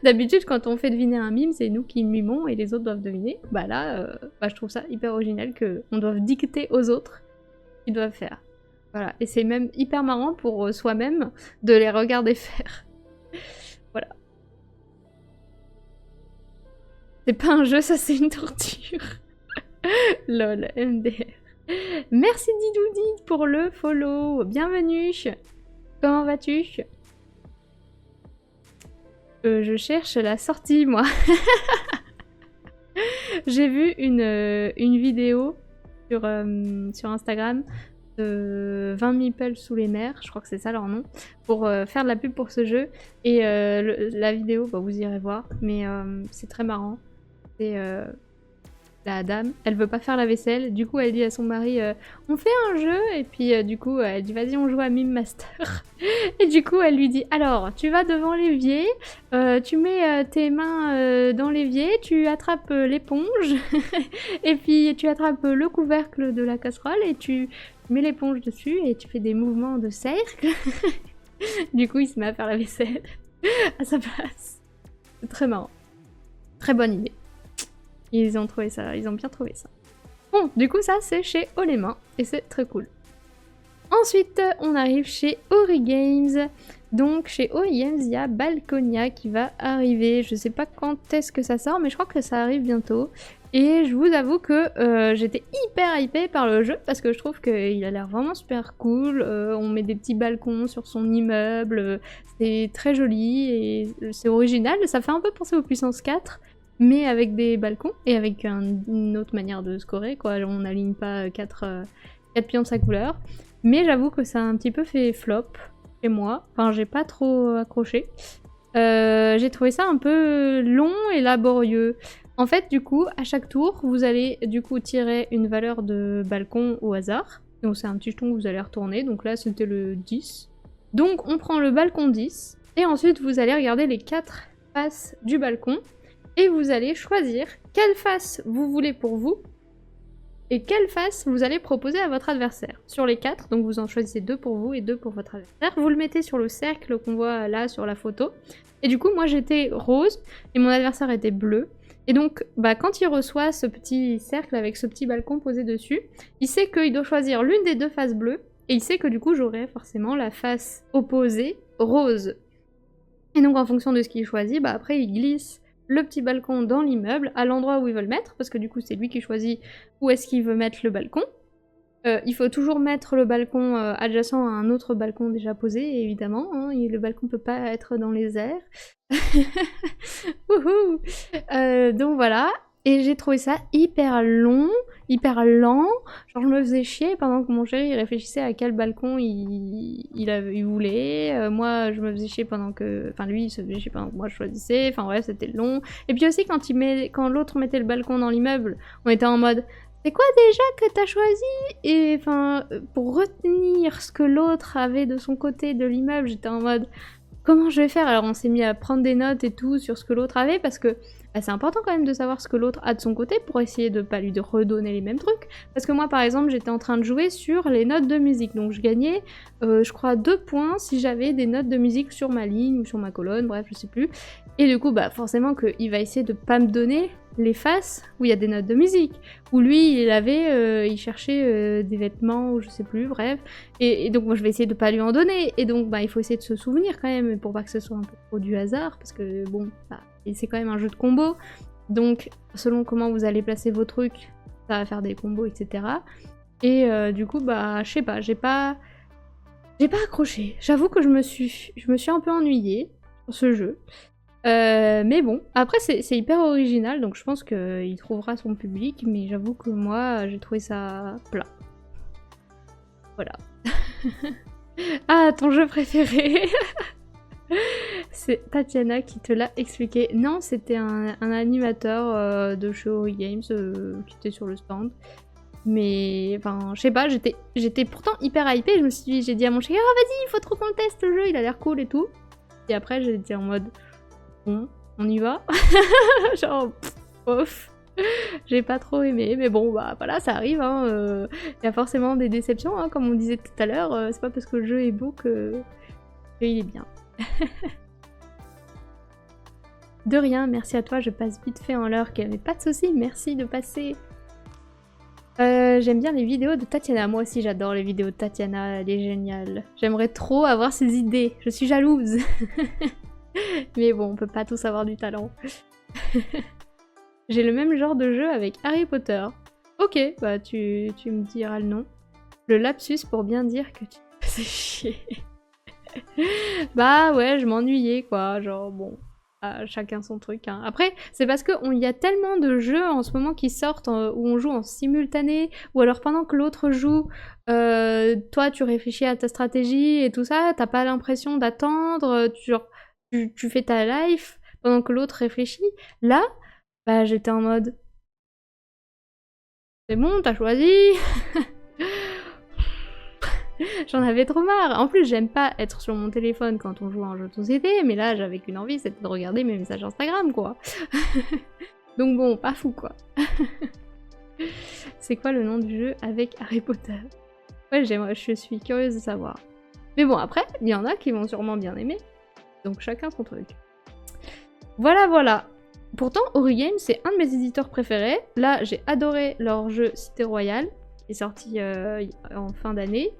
D'habitude, quand on fait deviner un mime, c'est nous qui mimons et les autres doivent deviner. Bah là, je trouve ça hyper original qu'on doive dicter aux autres ce qu'ils doivent faire. Voilà, et c'est même hyper marrant pour soi-même de les regarder faire. Voilà. C'est pas un jeu, ça c'est une torture. Lol, MDR. Merci Didoudi pour le follow. Bienvenue. Comment vas-tu? Je cherche la sortie, moi. J'ai vu une vidéo sur Instagram de 20 meeples sous les mers, je crois que c'est ça leur nom, pour faire de la pub pour ce jeu. Et la vidéo, bah, vous irez voir, mais c'est très marrant. la dame, elle veut pas faire la vaisselle, du coup elle dit à son mari on fait un jeu, et puis du coup elle dit vas-y on joue à Mime Master. Et du coup elle lui dit alors tu vas devant l'évier, tu mets tes mains dans l'évier, tu attrapes l'éponge, et puis tu attrapes le couvercle de la casserole et tu mets l'éponge dessus et tu fais des mouvements de cercle. Du coup il se met à faire la vaisselle à sa place. C'est très marrant. Très bonne idée. Ils ont trouvé ça, ils ont bien trouvé ça. Bon, du coup ça c'est chez Olemain et c'est très cool. Ensuite, on arrive chez Ori Games. Donc chez Ori Games, il y a Balconia qui va arriver. Je sais pas quand est-ce que ça sort, mais je crois que ça arrive bientôt. Et je vous avoue que j'étais hyper hypée par le jeu parce que je trouve qu'il a l'air vraiment super cool. On met des petits balcons sur son immeuble, c'est très joli et c'est original. Ça fait un peu penser aux Puissance 4. Mais avec des balcons et avec une autre manière de scorer, quoi. On n'aligne pas 4 pions de sa couleur. Mais j'avoue que ça a un petit peu fait flop chez moi. Enfin, j'ai pas trop accroché. J'ai trouvé ça un peu long et laborieux. En fait, du coup, à chaque tour, vous allez du coup tirer une valeur de balcon au hasard. Donc c'est un petit jeton que vous allez retourner. Donc là, c'était le 10. Donc on prend le balcon 10. Et ensuite, vous allez regarder les 4 faces du balcon. Et vous allez choisir quelle face vous voulez pour vous et quelle face vous allez proposer à votre adversaire. Sur les 4, donc vous en choisissez 2 pour vous et 2 pour votre adversaire. Vous le mettez sur le cercle qu'on voit là sur la photo. Et du coup, moi j'étais rose et mon adversaire était bleu. Et donc, quand il reçoit ce petit cercle avec ce petit balcon posé dessus, il sait qu'il doit choisir l'une des 2 faces bleues. Et il sait que du coup, j'aurai forcément la face opposée, rose. Et donc, en fonction de ce qu'il choisit, après il glisse le petit balcon dans l'immeuble, à l'endroit où il veut le mettre, parce que du coup c'est lui qui choisit où est-ce qu'il veut mettre le balcon. Il faut toujours mettre le balcon adjacent à un autre balcon déjà posé, évidemment, hein, et le balcon peut pas être dans les airs. Donc voilà, et j'ai trouvé ça hyper long, hyper lent, genre je me faisais chier pendant que mon chéri réfléchissait à quel balcon il voulait, moi je me faisais chier pendant que... Enfin lui il se faisait chier pendant que moi je choisissais, enfin bref c'était long. Et puis aussi quand l'autre mettait le balcon dans l'immeuble, on était en mode c'est quoi déjà que t'as choisi? Et enfin pour retenir ce que l'autre avait de son côté de l'immeuble, j'étais en mode comment je vais faire? Alors on s'est mis à prendre des notes et tout sur ce que l'autre avait parce que c'est important quand même de savoir ce que l'autre a de son côté pour essayer de pas lui redonner les mêmes trucs. Parce que moi par exemple j'étais en train de jouer sur les notes de musique, donc je gagnais je crois 2 points si j'avais des notes de musique sur ma ligne ou sur ma colonne, bref je sais plus. Et du coup forcément qu'il va essayer de pas me donner les faces où il y a des notes de musique, où lui il cherchait des vêtements ou je sais plus, bref, et donc moi je vais essayer de pas lui en donner, et donc il faut essayer de se souvenir quand même pour pas que ce soit un peu trop du hasard, parce que bon, c'est quand même un jeu de combo, donc selon comment vous allez placer vos trucs, ça va faire des combos, etc. Et du coup je sais pas, j'ai pas accroché, j'avoue que je me suis un peu ennuyée sur ce jeu. Mais bon, après c'est hyper original, donc je pense qu'il trouvera son public, mais j'avoue que moi j'ai trouvé ça plat. Voilà. Ah, ton jeu préféré. C'est Tatiana qui te l'a expliqué. Non, c'était un animateur de chez Ori Games qui était sur le stand. Mais enfin, je sais pas, j'étais pourtant hyper hypée, j'ai dit à mon chéri, oh vas-y, il faut trop qu'on le teste le jeu, il a l'air cool et tout. Et après j'étais en mode... Bon, on y va. Genre, off. J'ai pas trop aimé, mais bon, voilà, ça arrive. Y a forcément des déceptions, hein, comme on disait tout à l'heure. C'est pas parce que le jeu est beau qu'il est bien. De rien, merci à toi, je passe vite fait en l'heure, qu'il n'y avait pas de soucis, merci de passer. J'aime bien les vidéos de Tatiana, moi aussi j'adore les vidéos de Tatiana, elle est géniale. J'aimerais trop avoir ses idées, je suis jalouse. Mais bon, on peut pas tous avoir du talent. J'ai le même genre de jeu avec Harry Potter. Ok, tu me diras le nom. Le lapsus pour bien dire que tu me faisais chier. Ouais, je m'ennuyais quoi, genre bon, chacun son truc. Hein. Après, c'est parce qu'il y a tellement de jeux en ce moment qui sortent où on joue en simultané, ou alors pendant que l'autre joue, toi tu réfléchis à ta stratégie et tout ça, t'as pas l'impression d'attendre, tu fais ta life pendant que l'autre réfléchit. Là, j'étais en mode C'est bon, t'as choisi. J'en avais trop marre. En plus, j'aime pas être sur mon téléphone quand on joue à un jeu de société, mais là, j'avais qu'une envie, c'était de regarder mes messages Instagram, quoi. Donc bon, pas fou, quoi. C'est quoi le nom du jeu avec Harry Potter? Ouais, je suis curieuse de savoir. Mais bon, après, il y en a qui vont sûrement bien aimer. Donc chacun son truc. Voilà, voilà. Pourtant, Origame, c'est un de mes éditeurs préférés. Là, j'ai adoré leur jeu Cité Royale, qui est sorti en fin d'année.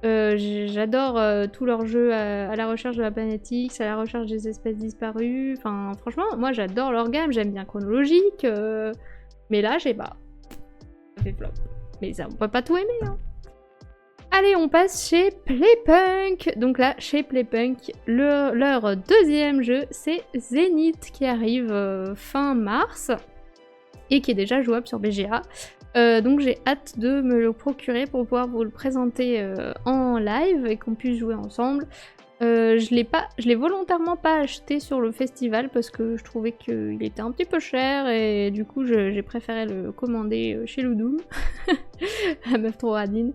J'adore tous leurs jeux à la recherche de la planète X, à la recherche des espèces disparues. Enfin, franchement, moi j'adore leur gamme, j'aime bien Chronologique. Mais là, j'ai pas. Ça fait flop. Mais ça, on peut pas tout aimer, hein. Allez, on passe chez Playpunk. Donc là, chez Playpunk, leur deuxième jeu, c'est Zénith, qui arrive fin mars et qui est déjà jouable sur BGA. Donc j'ai hâte de me le procurer pour pouvoir vous le présenter en live et qu'on puisse jouer ensemble. Je l'ai volontairement pas acheté sur le festival parce que je trouvais qu'il était un petit peu cher et du coup j'ai préféré le commander chez Ludum. La meuf trop radine.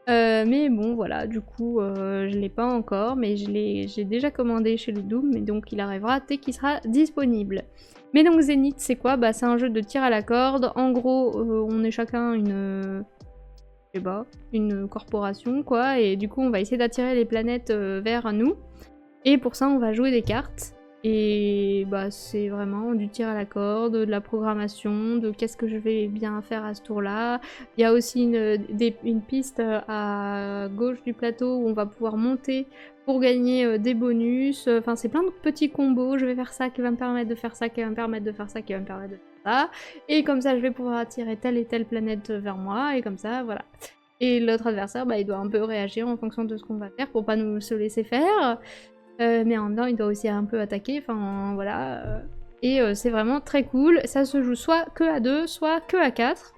Mais bon voilà, du coup je l'ai pas encore, mais j'ai déjà commandé chez Ludum, mais donc il arrivera dès qu'il sera disponible. Mais donc Zénith c'est quoi? Bah c'est un jeu de tir à la corde, en gros on est chacun une corporation quoi, et du coup on va essayer d'attirer les planètes vers nous, et pour ça on va jouer des cartes, et bah c'est vraiment du tir à la corde, de la programmation, de qu'est-ce que je vais bien faire à ce tour-là. Il y a aussi une piste à gauche du plateau où on va pouvoir monter pour gagner des bonus, enfin c'est plein de petits combos, je vais faire ça qui va me permettre de faire ça, qui va me permettre de faire ça, qui va me permettre de faire ça, et comme ça je vais pouvoir attirer telle et telle planète vers moi, et comme ça, voilà. Et l'autre adversaire, bah, il doit un peu réagir en fonction de ce qu'on va faire pour pas nous se laisser faire, mais en même temps il doit aussi un peu attaquer, enfin voilà. Et c'est vraiment très cool, ça se joue soit que à 2, soit que à 4.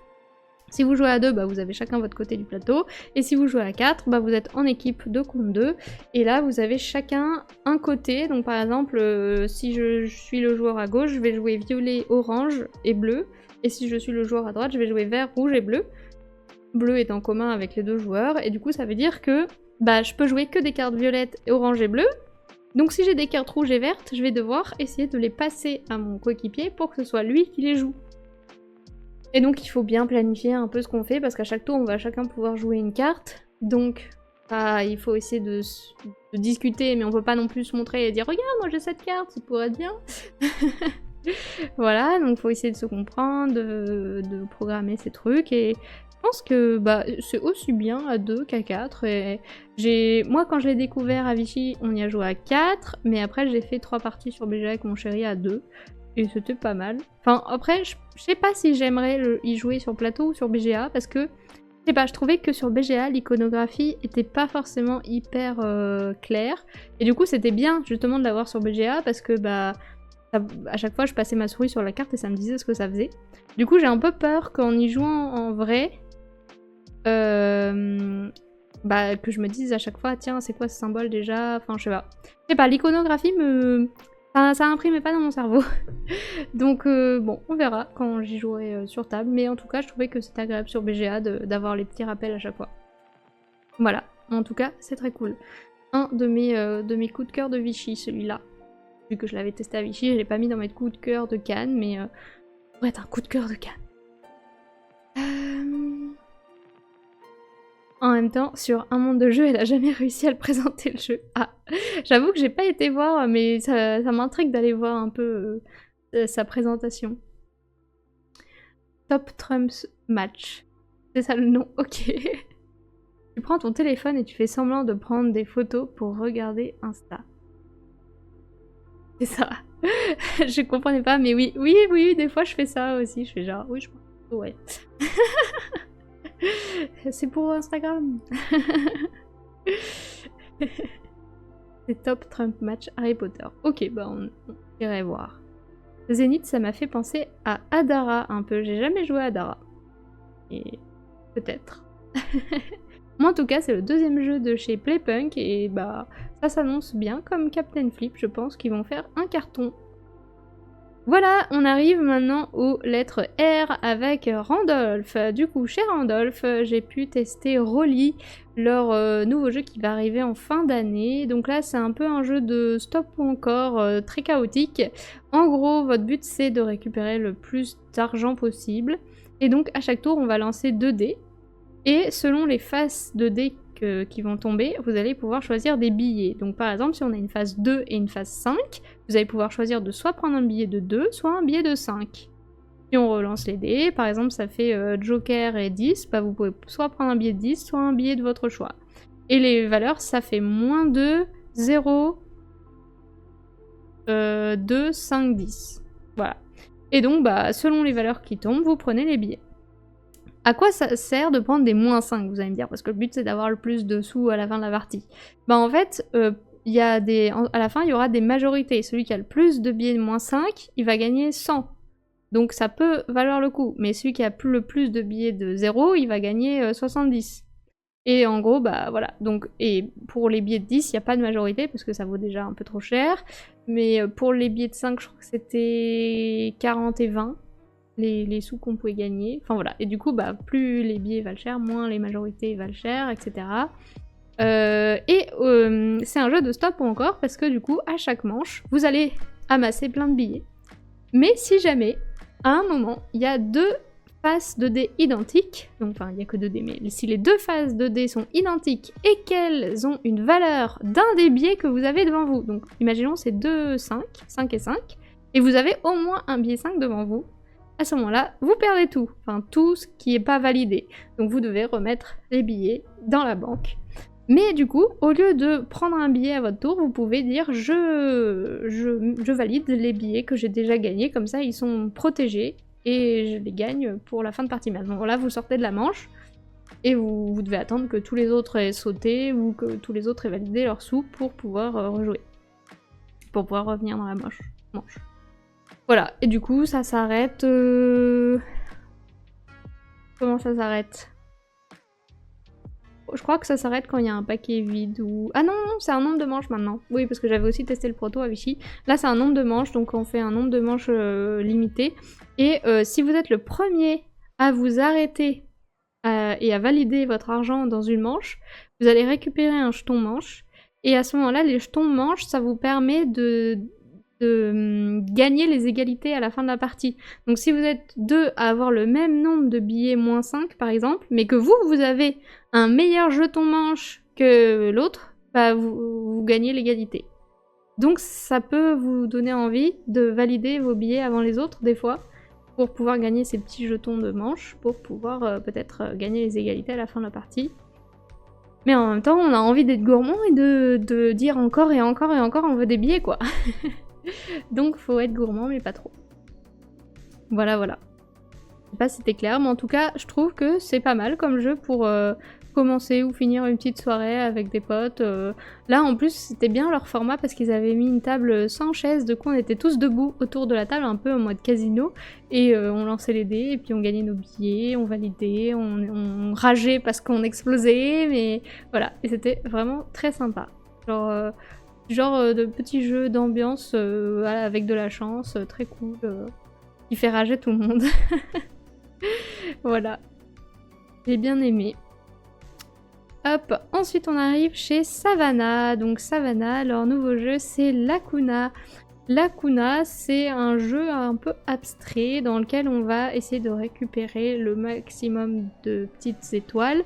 Si vous jouez à 2, bah, vous avez chacun votre côté du plateau, et si vous jouez à 4, bah, vous êtes en équipe de contre 2, et là vous avez chacun un côté, donc par exemple, si je suis le joueur à gauche, je vais jouer violet, orange et bleu, et si je suis le joueur à droite, je vais jouer vert, rouge et bleu. Bleu est en commun avec les deux joueurs, et du coup ça veut dire que bah, je peux jouer que des cartes violettes, orange et bleu, donc si j'ai des cartes rouges et vertes, je vais devoir essayer de les passer à mon coéquipier pour que ce soit lui qui les joue. Et donc il faut bien planifier un peu ce qu'on fait, parce qu'à chaque tour on va chacun pouvoir jouer une carte, donc bah, il faut essayer de discuter, mais on peut pas non plus se montrer et dire « Regarde, moi j'ai cette carte, ça pourrait être bien !» Voilà, donc il faut essayer de se comprendre, de programmer ces trucs, et je pense que bah, c'est aussi bien à 2 qu'à 4, et moi quand je l'ai découvert à Vichy, on y a joué à 4, mais après j'ai fait 3 parties sur BGA avec mon chéri à 2. Et c'était pas mal. Enfin, après, je sais pas si j'aimerais y jouer sur plateau ou sur BGA, parce que, je sais pas, je trouvais que sur BGA, l'iconographie était pas forcément hyper claire. Et du coup, c'était bien, justement, de l'avoir sur BGA, parce que, bah, à chaque fois, je passais ma souris sur la carte et ça me disait ce que ça faisait. Du coup, j'ai un peu peur qu'en y jouant en vrai, bah, que je me dise à chaque fois, tiens, c'est quoi ce symbole déjà? Enfin, je sais pas, l'iconographie ça imprimait pas dans mon cerveau. Donc bon, on verra quand j'y jouerai sur table. Mais en tout cas, je trouvais que c'était agréable sur BGA d'avoir les petits rappels à chaque fois. Voilà, en tout cas, c'est très cool. Un de mes coups de cœur de Vichy, celui-là. Vu que je l'avais testé à Vichy, je l'ai pas mis dans mes coups de cœur de Cannes, mais pourrait être un coup de cœur de Cannes. En même temps, sur un monde de jeu, elle a jamais réussi à le présenter le jeu. Ah, j'avoue que j'ai pas été voir, mais ça m'intrigue d'aller voir un peu sa présentation. Top Trumps Match. C'est ça le nom, ok. Tu prends ton téléphone et tu fais semblant de prendre des photos pour regarder Insta. C'est ça. Je comprenais pas, mais oui, des fois je fais ça aussi. Je fais genre, oui, je prends, ouais. C'est pour Instagram. C'est Top Trump Match Harry Potter. Ok, bah on irait voir. Zénith, ça m'a fait penser à Adara un peu. J'ai jamais joué à Adara. Et peut-être. Moi en tout cas, c'est le deuxième jeu de chez Playpunk et bah ça s'annonce bien comme Captain Flip. Je pense qu'ils vont faire un carton. Voilà, on arrive maintenant aux lettres R avec Randolph. Du coup, chez Randolph, j'ai pu tester Rolly, leur nouveau jeu qui va arriver en fin d'année. Donc là, c'est un peu un jeu de stop ou encore très chaotique. En gros, votre but, c'est de récupérer le plus d'argent possible. Et donc, à chaque tour, on va lancer 2 dés. Et selon les faces de dés qui vont tomber, vous allez pouvoir choisir des billets. Donc par exemple, si on a une phase 2 et une phase 5, vous allez pouvoir choisir de soit prendre un billet de 2, soit un billet de 5. Si on relance les dés, par exemple ça fait Joker et 10, bah vous pouvez soit prendre un billet de 10, soit un billet de votre choix. Et les valeurs, ça fait moins 2, 0, 2, 5, 10. Voilà. Et donc, bah, selon les valeurs qui tombent, vous prenez les billets. À quoi ça sert de prendre des moins 5, vous allez me dire, parce que le but c'est d'avoir le plus de sous à la fin de la partie. Bah en fait, à la fin il y aura des majorités. Celui qui a le plus de billets de moins 5, il va gagner 100. Donc ça peut valoir le coup. Mais celui qui a le plus de billets de 0, il va gagner 70. Et en gros, bah voilà. Donc, et pour les billets de 10, il n'y a pas de majorité, parce que ça vaut déjà un peu trop cher. Mais pour les billets de 5, je crois que c'était 40 et 20. Les sous qu'on pouvait gagner. Enfin voilà. Et du coup, bah, plus les billets valent cher, moins les majorités valent cher, etc. C'est un jeu de stop ou encore parce que du coup, à chaque manche, vous allez amasser plein de billets. Mais si jamais, à un moment, il y a 2 faces de dés identiques, donc enfin il n'y a que 2 dés, mais si les 2 faces de dés sont identiques et qu'elles ont une valeur d'un des billets que vous avez devant vous, donc imaginons c'est 2, 5, 5 et 5, et vous avez au moins un billet 5 devant vous, à ce moment-là, vous perdez tout. Enfin, tout ce qui n'est pas validé. Donc vous devez remettre les billets dans la banque. Mais du coup, au lieu de prendre un billet à votre tour, vous pouvez dire je valide les billets que j'ai déjà gagnés. Comme ça, ils sont protégés et je les gagne pour la fin de partie. Maintenant, là, vous sortez de la manche et vous devez attendre que tous les autres aient sauté ou que tous les autres aient validé leurs sous pour pouvoir rejouer. Pour pouvoir revenir dans la manche. Voilà, et du coup, ça s'arrête... Comment ça s'arrête? Je crois que ça s'arrête quand il y a un paquet vide ou... Ah non, c'est un nombre de manches maintenant. Oui, parce que j'avais aussi testé le proto à Vichy. Là, c'est un nombre de manches, donc on fait un nombre de manches limité. Et si vous êtes le premier à vous arrêter et à valider votre argent dans une manche, vous allez récupérer un jeton manche. Et à ce moment-là, les jetons manches, ça vous permet de gagner les égalités à la fin de la partie. Donc si vous êtes 2 à avoir le même nombre de billets moins 5 par exemple, mais que vous avez un meilleur jeton manche que l'autre, bah vous gagnez l'égalité. Donc ça peut vous donner envie de valider vos billets avant les autres des fois, pour pouvoir gagner ces petits jetons de manche, pour pouvoir peut-être gagner les égalités à la fin de la partie. Mais en même temps, on a envie d'être gourmand et de dire encore et encore et encore on veut des billets quoi. Donc faut être gourmand mais pas trop. Voilà, voilà. Je sais pas si c'était clair, mais en tout cas, je trouve que c'est pas mal comme jeu pour commencer ou finir une petite soirée avec des potes. Là, en plus, c'était bien leur format parce qu'ils avaient mis une table sans chaise, de coup on était tous debout autour de la table, un peu en mode casino, et on lançait les dés, et puis on gagnait nos billets, on validait, on rageait parce qu'on explosait, mais voilà, et c'était vraiment très sympa. Genre de petits jeux d'ambiance avec de la chance, très cool, qui fait rager tout le monde. Voilà. J'ai bien aimé. Hop, ensuite on arrive chez Savannah. Donc Savannah, leur nouveau jeu c'est Lacuna. Lacuna, c'est un jeu un peu abstrait dans lequel on va essayer de récupérer le maximum de petites étoiles.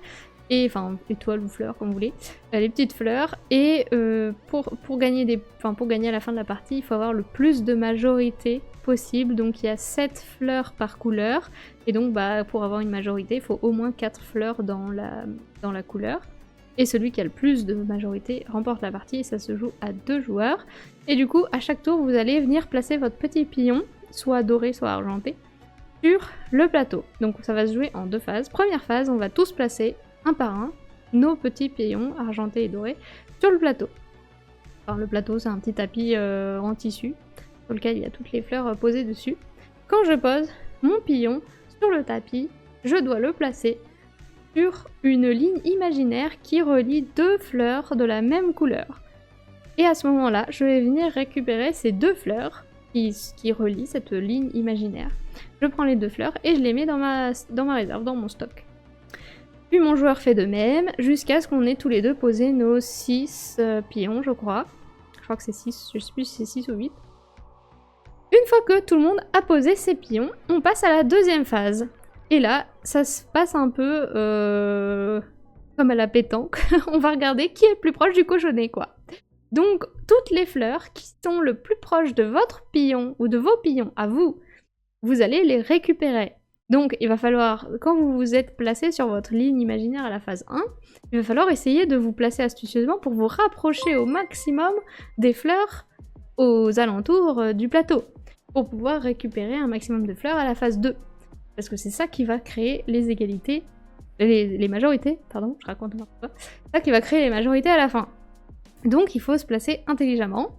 Et, enfin, étoiles ou fleurs, comme vous voulez, les petites fleurs, et pour gagner pour gagner à la fin de la partie, il faut avoir le plus de majorité possible, donc il y a 7 fleurs par couleur, et donc bah, pour avoir une majorité, il faut au moins 4 fleurs dans la couleur, et celui qui a le plus de majorité remporte la partie, et ça se joue à 2 joueurs, et du coup, à chaque tour, vous allez venir placer votre petit pion, soit doré, soit argenté, sur le plateau. Donc ça va se jouer en 2 phases. Première phase, on va tous placer un par un, nos petits pions argentés et dorés sur le plateau. Enfin, le plateau, c'est un petit tapis en tissu, sur lequel il y a toutes les fleurs posées dessus. Quand je pose mon pion sur le tapis, je dois le placer sur une ligne imaginaire qui relie 2 fleurs de la même couleur. Et à ce moment-là, je vais venir récupérer ces 2 fleurs qui relie cette ligne imaginaire. Je prends les 2 fleurs et je les mets dans ma réserve, dans mon stock. Puis mon joueur fait de même, jusqu'à ce qu'on ait tous les deux posé nos 6 pions, je crois. Je crois que c'est 6, je sais plus si c'est 6 ou 8. Une fois que tout le monde a posé ses pions, on passe à la deuxième phase. Et là, ça se passe un peu comme à la pétanque. On va regarder qui est le plus proche du cochonnet, quoi. Donc, toutes les fleurs qui sont le plus proches de votre pion ou de vos pions à vous, vous allez les récupérer. Donc, il va falloir, quand vous vous êtes placé sur votre ligne imaginaire à la phase 1, il va falloir essayer de vous placer astucieusement pour vous rapprocher au maximum des fleurs aux alentours du plateau, pour pouvoir récupérer un maximum de fleurs à la phase 2. Parce que c'est ça qui va créer les égalités, les majorités, pardon, je raconte n'importe quoi. C'est ça qui va créer les majorités à la fin. Donc il faut se placer intelligemment,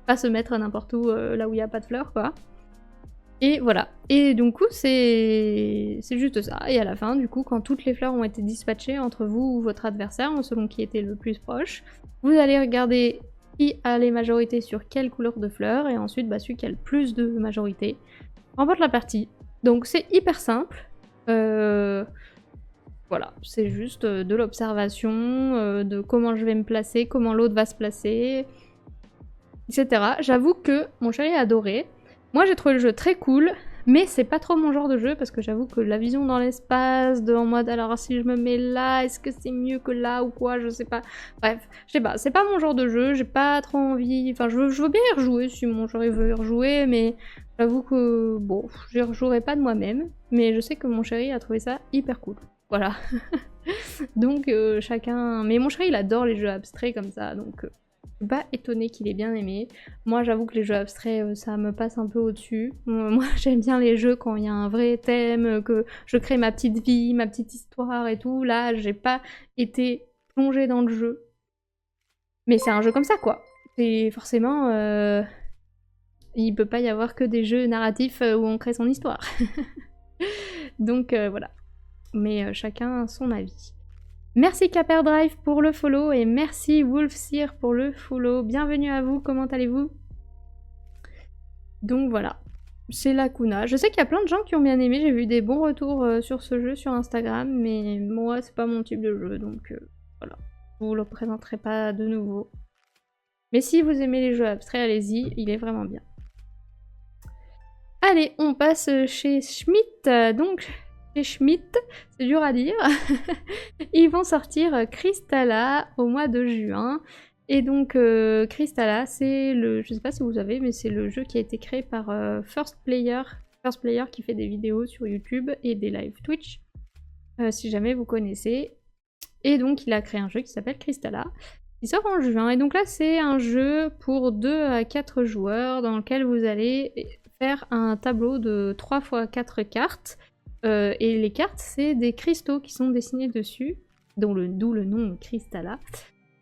pas se mettre n'importe où là où il n'y a pas de fleurs, quoi. Et voilà. Et du coup, c'est juste ça. Et à la fin, du coup, quand toutes les fleurs ont été dispatchées entre vous ou votre adversaire, selon qui était le plus proche, vous allez regarder qui a les majorités sur quelle couleur de fleurs, et ensuite, celui qui a le plus de majorités remporte la partie. Donc c'est hyper simple. Voilà, c'est juste de l'observation, de comment je vais me placer, comment l'autre va se placer, etc. J'avoue que mon chéri a adoré. Moi j'ai trouvé le jeu très cool, mais c'est pas trop mon genre de jeu parce que j'avoue que la vision dans l'espace, en mode alors si je me mets là, est-ce que c'est mieux que là ou quoi, je sais pas. Bref, je sais pas, c'est pas mon genre de jeu, j'ai pas trop envie, enfin je veux bien y rejouer si mon chéri veut y rejouer, mais j'avoue que bon, je rejouerai pas de moi-même, mais je sais que mon chéri a trouvé ça hyper cool. Voilà. Donc chacun... Mais mon chéri il adore les jeux abstraits comme ça, donc... Je suis pas étonnée qu'il ait bien aimé. Moi j'avoue que les jeux abstraits ça me passe un peu au-dessus. Moi j'aime bien les jeux quand il y a un vrai thème, que je crée ma petite vie, ma petite histoire et tout. Là j'ai pas été plongée dans le jeu. Mais c'est un jeu comme ça quoi. Et forcément il peut pas y avoir que des jeux narratifs où on crée son histoire. Donc voilà. Mais chacun son avis. Merci Caperdrive pour le follow et merci Wolfseer pour le follow. Bienvenue à vous, comment allez-vous? Donc voilà, c'est Lacuna. Je sais qu'il y a plein de gens qui ont bien aimé, j'ai vu des bons retours sur ce jeu sur Instagram, mais moi c'est pas mon type de jeu, donc voilà. Je vous le présenterai pas de nouveau. Mais si vous aimez les jeux abstraits, allez-y, il est vraiment bien. Allez, on passe chez Schmidt, donc... Chez Schmidt, c'est dur à dire. Ils vont sortir Crystalla au mois de juin. Et donc Crystalla, c'est le... Je sais pas si vous savez, mais c'est le jeu qui a été créé par First Player qui fait des vidéos sur YouTube et des live Twitch. Si jamais vous connaissez. Et donc il a créé un jeu qui s'appelle Crystalla. Il sort en juin. Et donc là c'est un jeu pour 2 à 4 joueurs dans lequel vous allez faire un tableau de 3 x 4 cartes. Et les cartes, c'est des cristaux qui sont dessinés dessus, d'où le nom Crystalla.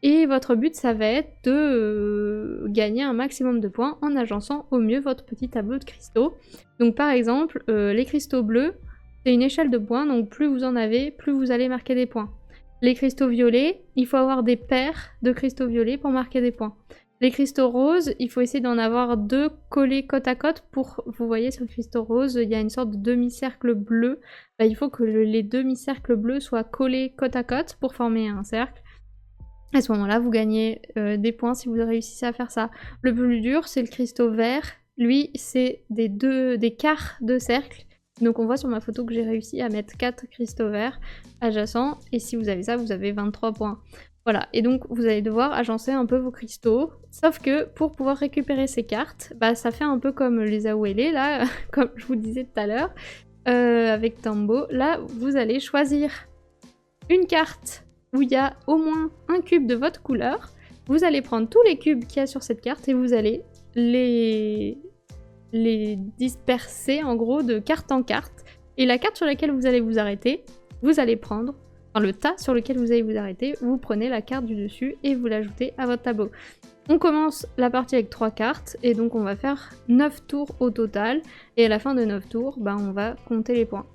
Et votre but, ça va être de gagner un maximum de points en agençant au mieux votre petit tableau de cristaux. Donc par exemple, les cristaux bleus, c'est une échelle de points, donc plus vous en avez, plus vous allez marquer des points. Les cristaux violets, il faut avoir des paires de cristaux violets pour marquer des points. Les cristaux roses, il faut essayer d'en avoir 2 collés côte à côte pour... Vous voyez sur le cristaux rose, il y a une sorte de demi-cercle bleu. Là, il faut que les demi-cercles bleus soient collés côte à côte pour former un cercle. À ce moment-là, vous gagnez des points si vous réussissez à faire ça. Le plus dur, c'est le cristaux vert. Lui, c'est des quarts de cercle. Donc on voit sur ma photo que j'ai réussi à mettre 4 cristaux verts adjacents. Et si vous avez ça, vous avez 23 points. Voilà, et donc vous allez devoir agencer un peu vos cristaux, sauf que pour pouvoir récupérer ces cartes, ça fait un peu comme les Awele là, comme je vous disais tout à l'heure, avec Tambo. Là, vous allez choisir une carte où il y a au moins un cube de votre couleur, vous allez prendre tous les cubes qu'il y a sur cette carte et vous allez les disperser en gros de carte en carte, et la carte sur laquelle vous allez vous arrêter, vous allez prendre... Enfin, le tas sur lequel vous allez vous arrêter, vous prenez la carte du dessus et vous l'ajoutez à votre tableau. On commence la partie avec 3 cartes et donc on va faire 9 tours au total, et à la fin de 9 tours, on va compter les points.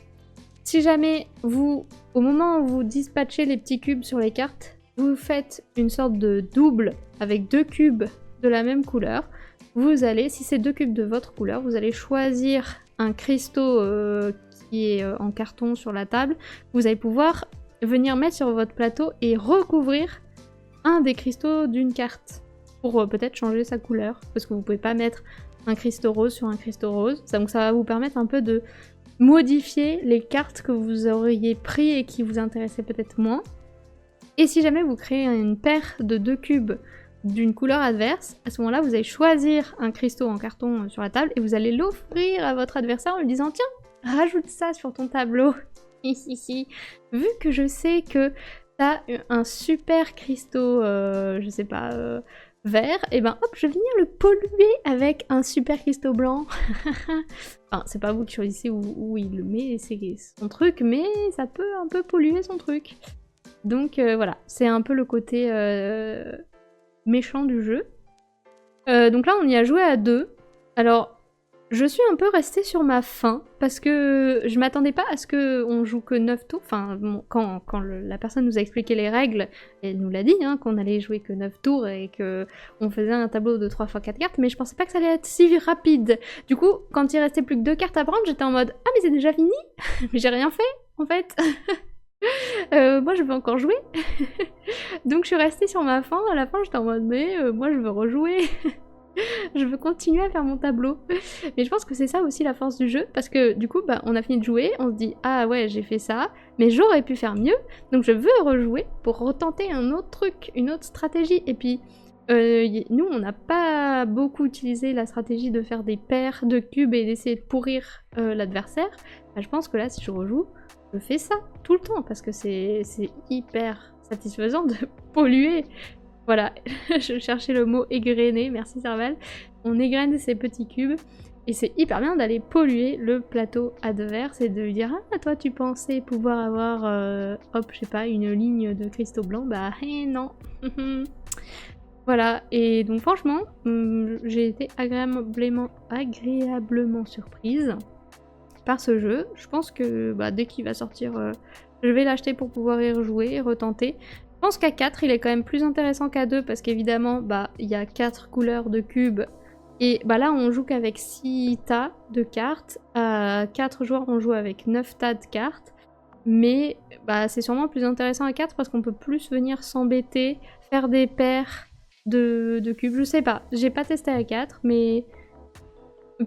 Si jamais vous, au moment où vous dispatchez les petits cubes sur les cartes, vous faites une sorte de double avec 2 cubes de la même couleur, vous allez, si c'est 2 cubes de votre couleur, vous allez choisir un cristaux qui est en carton sur la table. Vous allez pouvoir venir mettre sur votre plateau et recouvrir un des cristaux d'une carte pour peut-être changer sa couleur, parce que vous pouvez pas mettre un cristaux rose sur un cristaux rose. Donc ça va vous permettre un peu de modifier les cartes que vous auriez pris et qui vous intéressaient peut-être moins. Et si jamais vous créez une paire de 2 cubes d'une couleur adverse, à ce moment-là, vous allez choisir un cristaux en carton sur la table et vous allez l'offrir à votre adversaire en lui disant « Tiens, rajoute ça sur ton tableau. » Vu que je sais que t'as un super cristaux, je sais pas, vert, et ben hop, je vais venir le polluer avec un super cristaux blanc. Enfin, c'est pas vous qui choisissez où il le met, c'est son truc, mais ça peut un peu polluer son truc. Donc voilà, c'est un peu le côté méchant du jeu. Donc là, on y a joué à 2. Alors, je suis un peu restée sur ma faim, parce que je m'attendais pas à ce qu'on joue que 9 tours. Enfin, bon, quand la personne nous a expliqué les règles, elle nous l'a dit, hein, qu'on allait jouer que 9 tours et qu'on faisait un tableau de 3 x 4 cartes, mais je pensais pas que ça allait être si rapide. Du coup, quand il restait plus que 2 cartes à prendre, j'étais en mode « Ah, mais c'est déjà fini !» Mais j'ai rien fait, en fait. Moi, je veux encore jouer. Donc, je suis restée sur ma faim. À la fin, j'étais en mode « Mais moi, je veux rejouer. » Je veux continuer à faire mon tableau. Mais je pense que c'est ça aussi la force du jeu, parce que du coup, bah, on a fini de jouer, on se dit « Ah ouais, j'ai fait ça, mais j'aurais pu faire mieux, donc je veux rejouer pour retenter un autre truc, une autre stratégie. » Et puis, nous, on n'a pas beaucoup utilisé la stratégie de faire des paires de cubes et d'essayer de pourrir l'adversaire. Bah, je pense que là, si je rejoue, je fais ça tout le temps, parce que c'est hyper satisfaisant de polluer. Voilà, je cherchais le mot égrener, merci Serval. On égrène ces petits cubes, et c'est hyper bien d'aller polluer le plateau adverse et de lui dire « Ah, toi tu pensais pouvoir avoir, hop, je sais pas, une ligne de cristaux blancs, bah non. » Voilà, et donc franchement, j'ai été agréablement surprise par ce jeu. Je pense que bah, dès qu'il va sortir, je vais l'acheter pour pouvoir y rejouer, retenter. Je pense qu'à 4, il est quand même plus intéressant qu'à 2 parce qu'évidemment, bah, il y a 4 couleurs de cubes. Et bah là, on joue qu'avec 6 tas de cartes. À 4 joueurs, on joue avec 9 tas de cartes. Mais bah, c'est sûrement plus intéressant à 4 parce qu'on peut plus venir s'embêter, faire des paires de cubes. Je sais pas, j'ai pas testé à 4, mais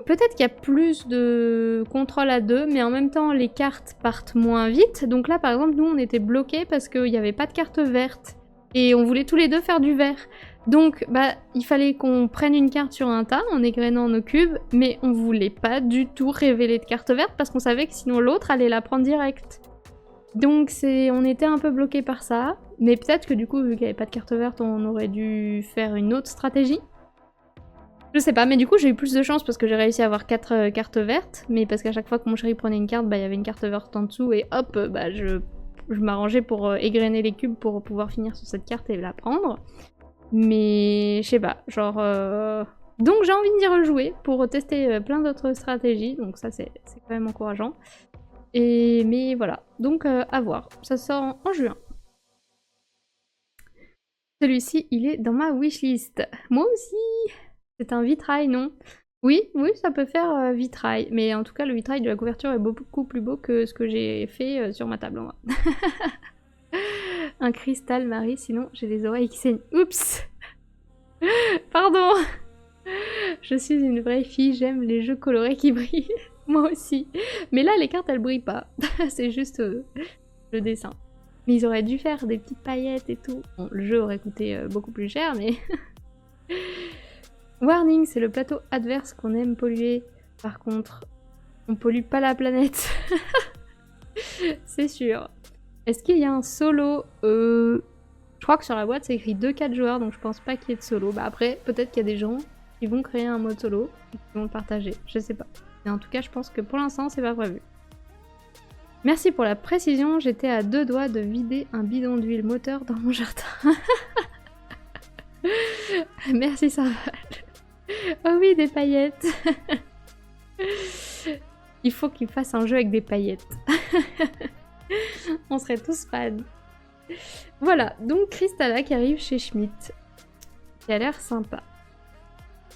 peut-être qu'il y a plus de contrôle à 2, mais en même temps, les cartes partent moins vite. Donc là, par exemple, nous, on était bloqués parce qu'il n'y avait pas de carte verte. Et on voulait tous les deux faire du vert. Donc, bah, il fallait qu'on prenne une carte sur un tas en égrenant nos cubes, mais on voulait pas du tout révéler de carte verte parce qu'on savait que sinon l'autre allait la prendre direct. Donc on était un peu bloqués par ça, mais peut-être que du coup, vu qu'il n'y avait pas de carte verte, on aurait dû faire une autre stratégie. Je sais pas, mais du coup j'ai eu plus de chance parce que j'ai réussi à avoir 4 cartes vertes, mais parce qu'à chaque fois que mon chéri prenait une carte, bah il y avait une carte verte en dessous et hop, bah je m'arrangeais pour égrener les cubes pour pouvoir finir sur cette carte et la prendre. Mais je sais pas, genre... Donc j'ai envie d'y rejouer pour tester plein d'autres stratégies, donc ça c'est quand même encourageant. Mais voilà, donc à voir, ça sort en juin. Celui-ci, il est dans ma wishlist. Moi aussi. C'est un vitrail, non? Oui, ça peut faire vitrail. Mais en tout cas, le vitrail de la couverture est beaucoup plus beau que ce que j'ai fait sur ma table en bas. Un cristal, Marie, sinon j'ai les oreilles qui saignent. Oups. Pardon. Je suis une vraie fille, j'aime les jeux colorés qui brillent. Moi aussi. Mais là, les cartes, elles brillent pas. C'est juste le dessin. Mais ils auraient dû faire des petites paillettes et tout. Bon, le jeu aurait coûté beaucoup plus cher, mais... Warning, c'est le plateau adverse qu'on aime polluer. Par contre, on pollue pas la planète. C'est sûr. Est-ce qu'il y a un solo? Je crois que sur la boîte, c'est écrit 2-4 joueurs, donc je pense pas qu'il y ait de solo. Bah après, peut-être qu'il y a des gens qui vont créer un mode solo et qui vont le partager. Je sais pas. Mais en tout cas, je pense que pour l'instant, c'est pas prévu. Merci pour la précision, j'étais à 2 doigts de vider un bidon d'huile moteur dans mon jardin. Merci Sarval. Oh oui, des paillettes. Il faut qu'il fasse un jeu avec des paillettes. On serait tous fans. Voilà, donc Crystalla qui arrive chez Schmitt. Qui a l'air sympa.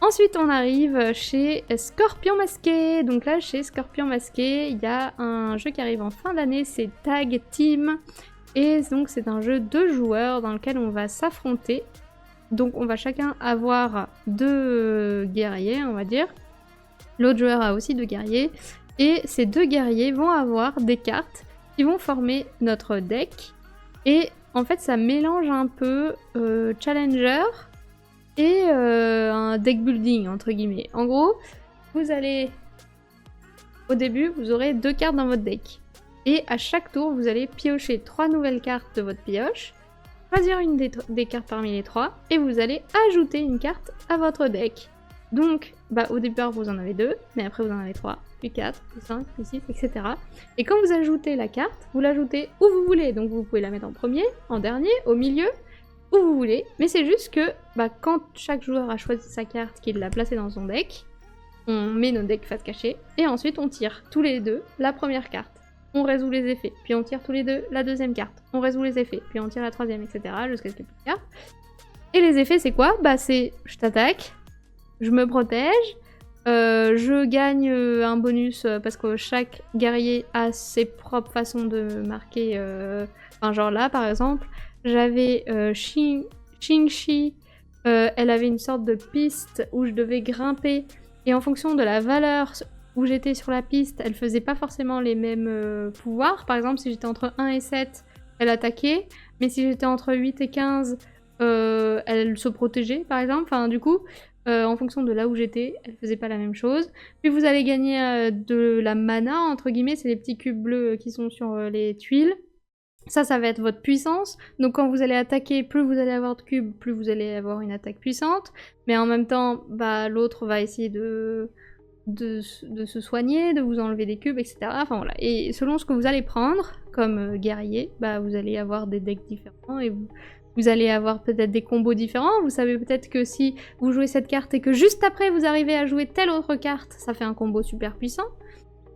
Ensuite, on arrive chez Scorpion Masqué. Donc là, chez Scorpion Masqué, il y a un jeu qui arrive en fin d'année, c'est Tag Team. Et donc, c'est un jeu 2 joueurs dans lequel on va s'affronter. Donc, on va chacun avoir 2 guerriers, on va dire. L'autre joueur a aussi 2 guerriers. Et ces 2 guerriers vont avoir des cartes qui vont former notre deck. Et en fait, ça mélange un peu Challenger et un deck building, entre guillemets. En gros, vous allez... Au début, vous aurez 2 cartes dans votre deck. Et à chaque tour, vous allez piocher 3 nouvelles cartes de votre pioche, choisir une des cartes parmi les 3, et vous allez ajouter une carte à votre deck. Donc, au départ, vous en avez 2, mais après, vous en avez 3, puis 4, puis 5, puis 6, etc. Et quand vous ajoutez la carte, vous l'ajoutez où vous voulez. Donc, vous pouvez la mettre en premier, en dernier, au milieu, où vous voulez. Mais c'est juste que, quand chaque joueur a choisi sa carte, qu'il l'a placée dans son deck, on met nos decks face cachée, et ensuite, on tire tous les 2 la première carte. On résout les effets, puis on tire tous les 2 la deuxième carte. On résout les effets, puis on tire la troisième, etc. jusqu'à ce qu'il n'y ait plus de cartes. Et les effets, c'est quoi? C'est je t'attaque, je me protège, je gagne un bonus parce que chaque guerrier a ses propres façons de marquer. Genre là, par exemple, j'avais Xingxi, elle avait une sorte de piste où je devais grimper, et en fonction de la valeur où j'étais sur la piste, elle faisait pas forcément les mêmes pouvoirs. Par exemple, si j'étais entre 1 et 7, elle attaquait, mais si j'étais entre 8 et 15, elle se protégeait, par exemple. Enfin, du coup, en fonction de là où j'étais, elle faisait pas la même chose. Puis vous allez gagner de la mana, entre guillemets, c'est les petits cubes bleus qui sont sur les tuiles. Ça va être votre puissance. Donc quand vous allez attaquer, plus vous allez avoir de cubes, plus vous allez avoir une attaque puissante. Mais en même temps, l'autre va essayer de se soigner, de vous enlever des cubes, etc. Enfin voilà. Et selon ce que vous allez prendre comme guerrier, vous allez avoir des decks différents et vous allez avoir peut-être des combos différents. Vous savez peut-être que si vous jouez cette carte et que juste après vous arrivez à jouer telle autre carte, ça fait un combo super puissant.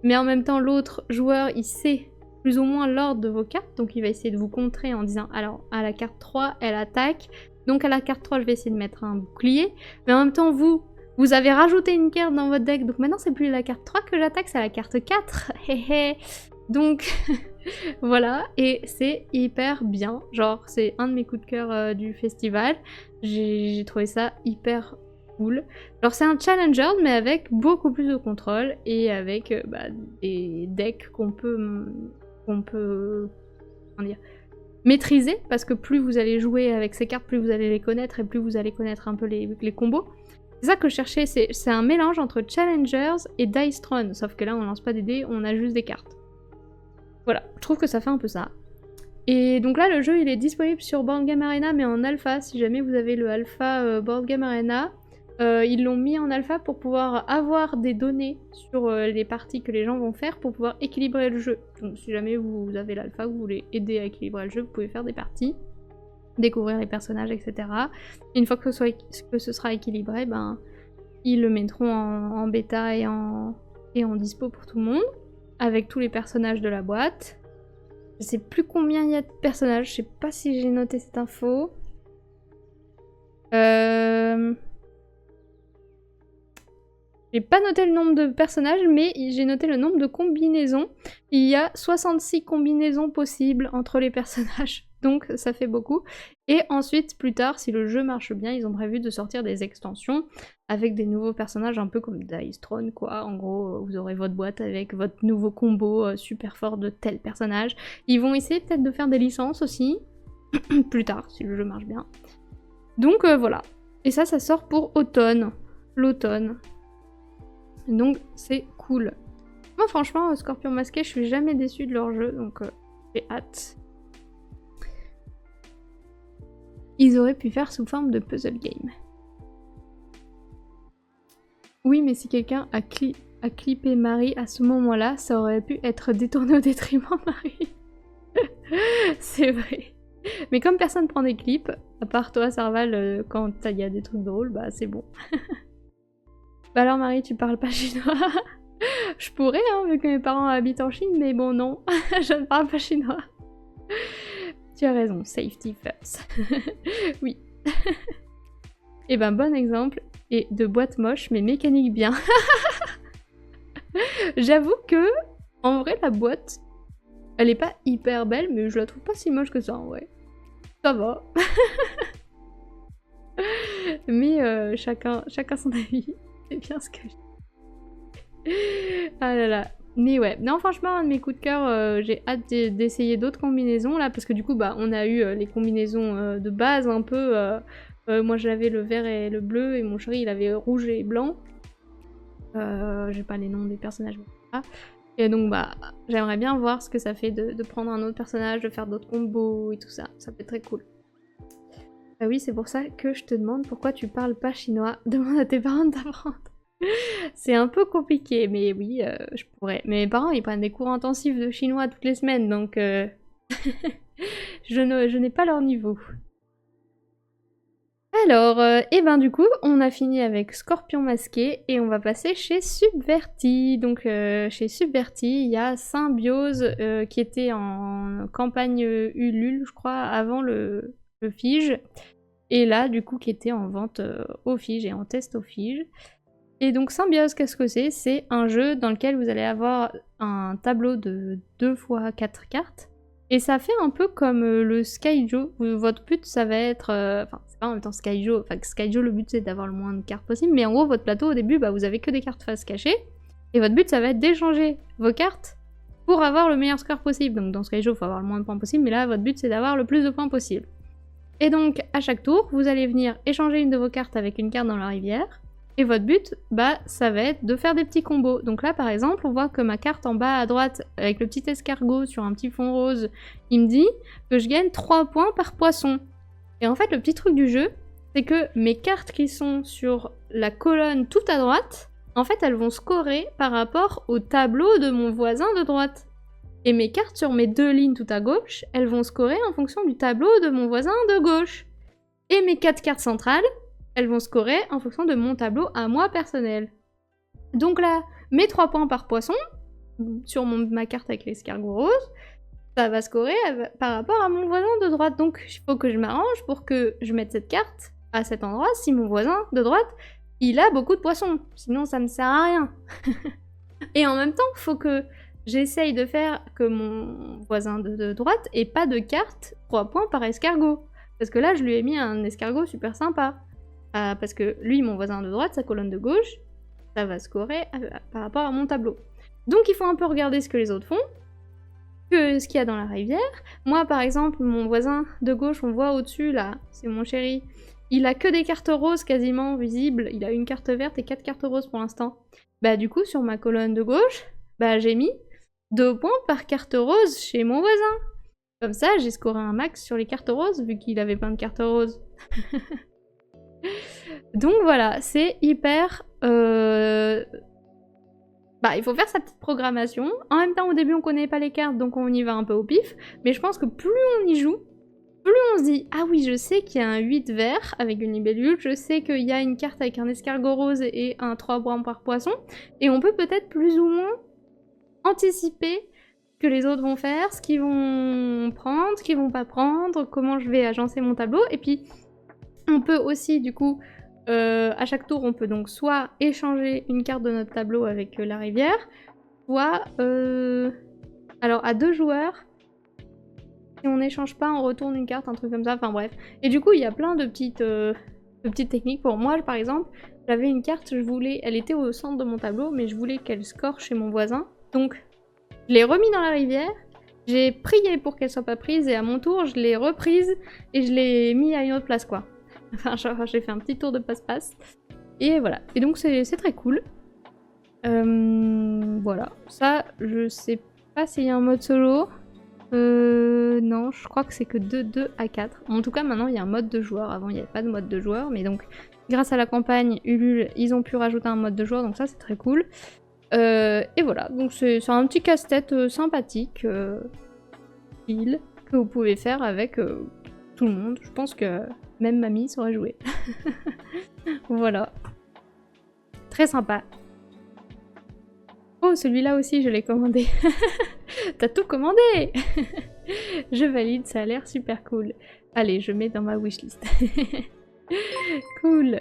Mais en même temps, l'autre joueur, il sait plus ou moins l'ordre de vos cartes, donc il va essayer de vous contrer en disant alors à la carte 3, elle attaque, donc à la carte 3, je vais essayer de mettre un bouclier. Mais en même temps, vous avez rajouté une carte dans votre deck, donc maintenant c'est plus la carte 3 que j'attaque, c'est la carte 4. Donc voilà, et c'est hyper bien. Genre, c'est un de mes coups de cœur du festival. J'ai trouvé ça hyper cool. Alors c'est un challenger, mais avec beaucoup plus de contrôle et avec des decks qu'on peut comment dire, maîtriser, parce que plus vous allez jouer avec ces cartes, plus vous allez les connaître, et plus vous allez connaître un peu les combos. C'est ça que je cherchais, c'est un mélange entre Challengers et Dice Throne, sauf que là on lance pas des dés, on a juste des cartes. Voilà, je trouve que ça fait un peu ça. Et donc là le jeu il est disponible sur Board Game Arena mais en alpha, si jamais vous avez le alpha Board Game Arena. Ils l'ont mis en alpha pour pouvoir avoir des données sur les parties que les gens vont faire pour pouvoir équilibrer le jeu. Donc si jamais vous avez l'alpha, vous voulez aider à équilibrer le jeu, vous pouvez faire des parties, découvrir les personnages, etc. Et une fois que ce sera équilibré, ils le mettront en bêta et en dispo pour tout le monde, avec tous les personnages de la boîte. Je sais plus combien il y a de personnages, je sais pas si j'ai noté cette info. J'ai pas noté le nombre de personnages, mais j'ai noté le nombre de combinaisons. Il y a 66 combinaisons possibles entre les personnages, donc ça fait beaucoup. Et ensuite, plus tard, si le jeu marche bien, ils ont prévu de sortir des extensions avec des nouveaux personnages, un peu comme Dice Throne, quoi. En gros, vous aurez votre boîte avec votre nouveau combo super fort de tel personnage. Ils vont essayer peut-être de faire des licences aussi, plus tard, si le jeu marche bien. Donc voilà. Et ça sort pour l'automne. Donc c'est cool. Moi franchement, Scorpion Masqué, je suis jamais déçue de leur jeu, donc j'ai hâte. Ils auraient pu faire sous forme de puzzle game. Oui, mais si quelqu'un a clippé Marie à ce moment-là, ça aurait pu être détourné au détriment de Marie. C'est vrai. Mais comme personne prend des clips, à part toi, Sarval, quand il y a des trucs drôles, c'est bon. Alors Marie, tu parles pas chinois? Je pourrais, hein, vu que mes parents habitent en Chine, mais bon, non, je ne parle pas chinois. Tu as raison, safety first. Oui. Et bon exemple, et de boîte moche, mais mécanique bien. J'avoue que, en vrai, la boîte, elle est pas hyper belle, mais je la trouve pas si moche que ça, en vrai. Ça va. Mais chacun son avis. C'est bien ce que je... Ah là là. Mais ouais, non franchement, un de mes coups de cœur, j'ai hâte d'essayer d'autres combinaisons là, parce que du coup, bah, on a eu les combinaisons de base un peu. Moi j'avais le vert et le bleu, et mon chéri il avait rouge et blanc. J'ai pas les noms des personnages, mais et donc bah, j'aimerais bien voir ce que ça fait de prendre un autre personnage, de faire d'autres combos et tout ça. Ça peut être très cool. Ah oui, c'est pour ça que je te demande pourquoi tu parles pas chinois. Demande à tes parents de t'apprendre. C'est un peu compliqué, mais oui, je pourrais. Mais mes parents, ils prennent des cours intensifs de chinois toutes les semaines, donc je n'ai pas leur niveau. Alors, et ben du coup, on a fini avec Scorpion masqué, et on va passer chez Subverti. Donc chez Subverti, il y a Symbiose qui était en campagne Ulule, je crois, avant le Fige. Et là, du coup, qui était en vente au Fige et en test au Fige. Et donc Symbiose, qu'est-ce que c'est? C'est un jeu dans lequel vous allez avoir un tableau de 2 x 4 cartes. Et ça fait un peu comme le Skyjo. Votre but, ça va être... Enfin, c'est pas en même temps Skyjo. Enfin, Skyjo, le but, c'est d'avoir le moins de cartes possible. Mais en gros, votre plateau, au début, bah, vous avez que des cartes face cachées. Et votre but, ça va être d'échanger vos cartes pour avoir le meilleur score possible. Donc dans Skyjo, il faut avoir le moins de points possible. Mais là, votre but, c'est d'avoir le plus de points possible. Et donc, à chaque tour, vous allez venir échanger une de vos cartes avec une carte dans la rivière. Et votre but, bah, ça va être de faire des petits combos. Donc là, par exemple, on voit que ma carte en bas à droite, avec le petit escargot sur un petit fond rose, il me dit que je gagne 3 points par poisson. Et en fait, le petit truc du jeu, c'est que mes cartes qui sont sur la colonne tout à droite, en fait, elles vont scorer par rapport au tableau de mon voisin de droite. Et mes cartes sur mes 2 lignes tout à gauche, elles vont scorer en fonction du tableau de mon voisin de gauche. Et mes 4 cartes centrales, elles vont scorer en fonction de mon tableau à moi personnel. Donc là, mes 3 points par poisson, sur ma carte avec l'escargot rose, ça va scorer par rapport à mon voisin de droite. Donc il faut que je m'arrange pour que je mette cette carte à cet endroit si mon voisin de droite, il a beaucoup de poissons. Sinon ça me sert à rien. Et en même temps, il faut que j'essaye de faire que mon voisin de droite ait pas de carte 3 points par escargot. Parce que là, je lui ai mis un escargot super sympa. Parce que lui, mon voisin de droite, sa colonne de gauche, ça va scorer par rapport à mon tableau. Donc il faut un peu regarder ce que les autres font, que ce qu'il y a dans la rivière. Moi, par exemple, mon voisin de gauche, on voit au-dessus, là, c'est mon chéri, il a que des cartes roses quasiment visibles. Il a une carte verte et 4 cartes roses pour l'instant. Bah du coup, sur ma colonne de gauche, bah j'ai mis 2 points par carte rose chez mon voisin. Comme ça, j'ai scoré un max sur les cartes roses, vu qu'il avait plein de cartes roses. Donc voilà, c'est hyper... Bah, il faut faire sa petite programmation. En même temps, au début, on connaît pas les cartes, donc on y va un peu au pif. Mais je pense que plus on y joue, plus on se dit « Ah oui, je sais qu'il y a un 8 vert avec une libellule, je sais qu'il y a une carte avec un escargot rose et un 3 brun par poisson. » Et on peut peut-être plus ou moins anticiper que les autres vont faire, ce qu'ils vont prendre, ce qu'ils vont pas prendre, comment je vais agencer mon tableau. Et puis, on peut aussi, du coup, à chaque tour, on peut donc soit échanger une carte de notre tableau avec la rivière, soit... alors, à 2 joueurs, si on n'échange pas, on retourne une carte, un truc comme ça, enfin bref. Et du coup, il y a plein de petites techniques. Pour moi, par exemple, j'avais une carte, elle était au centre de mon tableau, mais je voulais qu'elle score chez mon voisin. Donc, je l'ai remis dans la rivière, j'ai prié pour qu'elle soit pas prise, et à mon tour, je l'ai reprise, et je l'ai mis à une autre place, quoi. Enfin, j'ai fait un petit tour de passe-passe. Et voilà. Et donc, c'est très cool. Voilà. Ça, je sais pas s'il y a un mode solo. Non, je crois que c'est que 2 à 4. En tout cas, maintenant, il y a un mode de joueur. Avant, il n'y avait pas de mode de joueur. Mais donc, grâce à la campagne Ulule, ils ont pu rajouter un mode de joueur. Donc ça, c'est très cool. Et voilà. Donc, c'est un petit casse-tête sympathique. Que vous pouvez faire avec tout le monde. Je pense que... même mamie saurait jouer. Voilà. Très sympa. Oh, celui-là aussi, je l'ai commandé. T'as tout commandé. Je valide, ça a l'air super cool. Allez, je mets dans ma wishlist. Cool.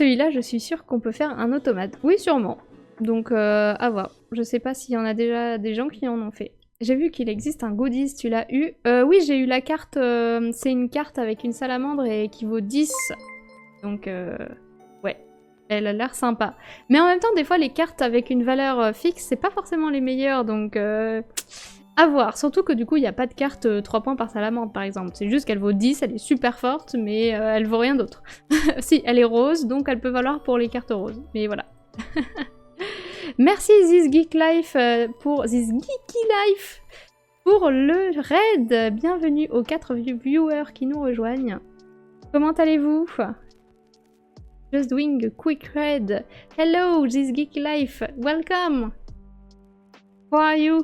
Celui-là, je suis sûre qu'on peut faire un automate. Oui, sûrement. Donc, à voir. Je sais pas s'il y en a déjà des gens qui en ont fait. J'ai vu qu'il existe un goodies, tu l'as eu? Oui, j'ai eu la carte, c'est une carte avec une salamandre et qui vaut 10. Donc, ouais, elle a l'air sympa. Mais en même temps, des fois, les cartes avec une valeur fixe, c'est pas forcément les meilleures, donc à voir. Surtout que du coup, il n'y a pas de carte 3 points par salamandre, par exemple. C'est juste qu'elle vaut 10, elle est super forte, mais elle vaut rien d'autre. Si, elle est rose, donc elle peut valoir pour les cartes roses. Mais voilà. Merci This Geek Life pour This Geeky Life pour le raid. Bienvenue aux 4 viewers qui nous rejoignent. Comment allez-vous? Just doing a quick raid. Hello This Geeky Life, welcome. How are you?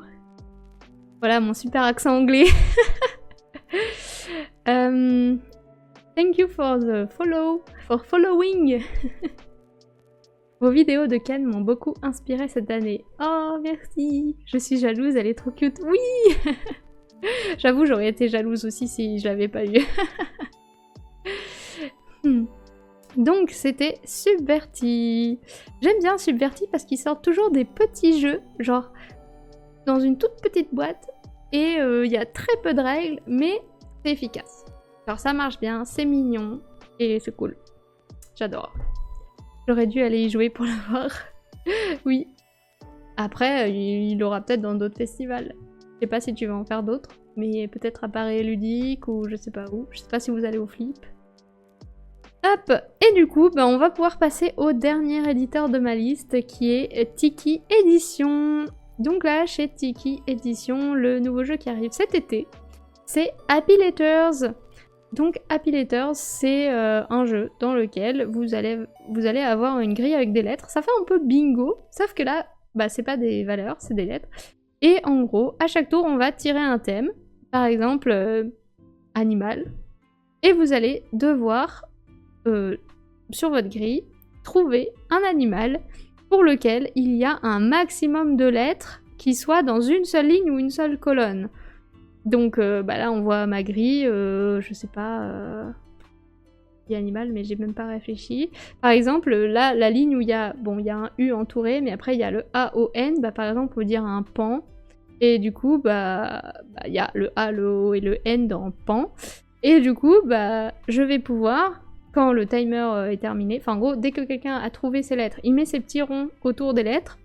Voilà mon super accent anglais. Thank you for the following. Vos vidéos de Ken m'ont beaucoup inspiré cette année. Oh, merci. Je suis jalouse, elle est trop cute. Oui. J'avoue, j'aurais été jalouse aussi si je l'avais pas eu. Donc, c'était Subverti. J'aime bien Subverti parce qu'ils sortent toujours des petits jeux, genre dans une toute petite boîte. Et il y a très peu de règles, mais c'est efficace. Alors, ça marche bien, c'est mignon et c'est cool. J'adore. J'aurais dû aller y jouer pour l'avoir. Oui. Après, il aura peut-être dans d'autres festivals. Je sais pas si tu vas en faire d'autres, mais peut-être à Paris Ludique ou je sais pas où. Je sais pas si vous allez au Flip. Hop. Et du coup, bah, on va pouvoir passer au dernier éditeur de ma liste qui est Tiki Edition. Donc là, chez Tiki Edition, le nouveau jeu qui arrive cet été, c'est Happy Letters. Donc Happy Letters, c'est un jeu dans lequel vous allez avoir une grille avec des lettres. Ça fait un peu bingo, sauf que là, bah, c'est pas des valeurs, c'est des lettres. Et en gros, à chaque tour, on va tirer un thème. Par exemple, animal. Et vous allez devoir, sur votre grille, trouver un animal pour lequel il y a un maximum de lettres qui soient dans une seule ligne ou une seule colonne. Donc bah là on voit ma grille, je sais pas, il y a animal mais j'ai même pas réfléchi. Par exemple là la ligne où il y a, bon il y a un U entouré mais après il y a le A-O-N, bah par exemple on peut dire un pan. Et du coup bah il y a le A, le O et le N dans pan. Et du coup bah je vais pouvoir, quand le timer est terminé, enfin en gros dès que quelqu'un a trouvé ses lettres, il met ses petits ronds autour des lettres.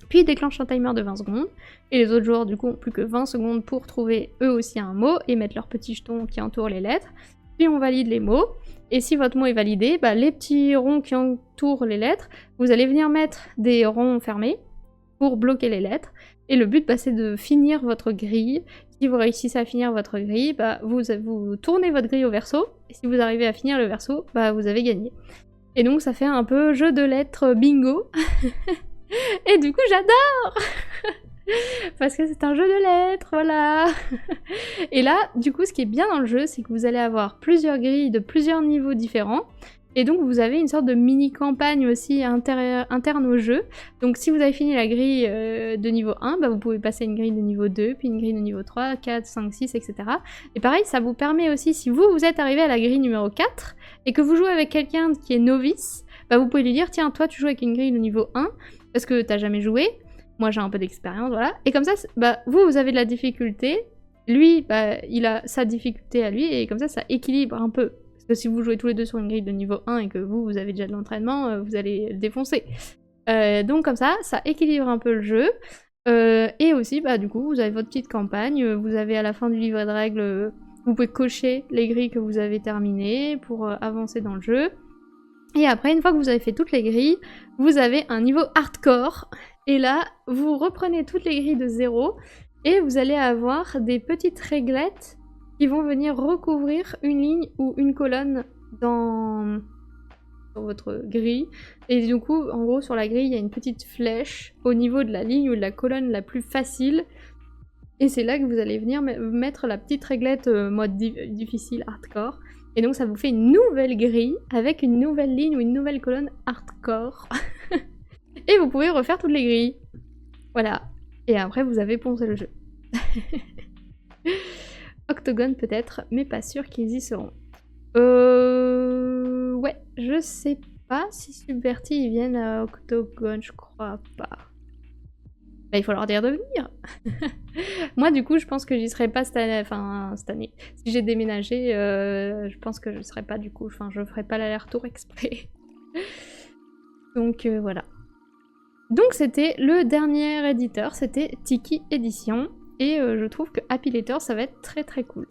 Puis il déclenche un timer de 20 secondes, et les autres joueurs du coup ont plus que 20 secondes pour trouver eux aussi un mot et mettre leur petit jeton qui entoure les lettres. Puis on valide les mots, et si votre mot est validé, bah, les petits ronds qui entourent les lettres, vous allez venir mettre des ronds fermés pour bloquer les lettres. Et le but, bah, c'est de finir votre grille. Si vous réussissez à finir votre grille, bah, vous tournez votre grille au verso, et si vous arrivez à finir le verso, bah, vous avez gagné. Et donc ça fait un peu jeu de lettres bingo. Et du coup, j'adore. Parce que c'est un jeu de lettres, voilà. Et là, du coup, ce qui est bien dans le jeu, c'est que vous allez avoir plusieurs grilles de plusieurs niveaux différents. Et donc, vous avez une sorte de mini-campagne aussi interne au jeu. Donc, si vous avez fini la grille de niveau 1, bah, vous pouvez passer à une grille de niveau 2, puis une grille de niveau 3, 4, 5, 6, etc. Et pareil, ça vous permet aussi, si vous êtes arrivé à la grille numéro 4, et que vous jouez avec quelqu'un qui est novice, bah, vous pouvez lui dire, tiens, toi, tu joues avec une grille de niveau 1, parce que t'as jamais joué, moi j'ai un peu d'expérience, voilà. Et comme ça, bah, vous avez de la difficulté, lui, bah, il a sa difficulté à lui, et comme ça équilibre un peu. Parce que si vous jouez tous les deux sur une grille de niveau 1 et que vous avez déjà de l'entraînement, vous allez le défoncer. Donc comme ça équilibre un peu le jeu. Et aussi, bah, du coup, vous avez votre petite campagne, vous avez à la fin du livret de règles, vous pouvez cocher les grilles que vous avez terminées pour avancer dans le jeu. Et après, une fois que vous avez fait toutes les grilles, vous avez un niveau hardcore. Et là, vous reprenez toutes les grilles de zéro et vous allez avoir des petites réglettes qui vont venir recouvrir une ligne ou une colonne dans votre grille. Et du coup, en gros, sur la grille, il y a une petite flèche au niveau de la ligne ou de la colonne la plus facile. Et c'est là que vous allez venir mettre la petite réglette mode difficile, hardcore. Et donc ça vous fait une nouvelle grille avec une nouvelle ligne ou une nouvelle colonne hardcore. Et vous pouvez refaire toutes les grilles. Voilà. Et après vous avez poncé le jeu. Octogone peut-être, mais pas sûr qu'ils y seront. Ouais, je sais pas si Subverti ils viennent à Octogone, je crois pas. Bah, il faut leur dire de venir. Moi, du coup, je pense que j'y serai pas cette année. Enfin, cette année. Si j'ai déménagé, je pense que je serai pas du coup. Enfin, je ferai pas l'aller-retour exprès. Donc voilà. Donc c'était le dernier éditeur, c'était Tiki Édition. Et je trouve que Happy Letter, ça va être très très cool.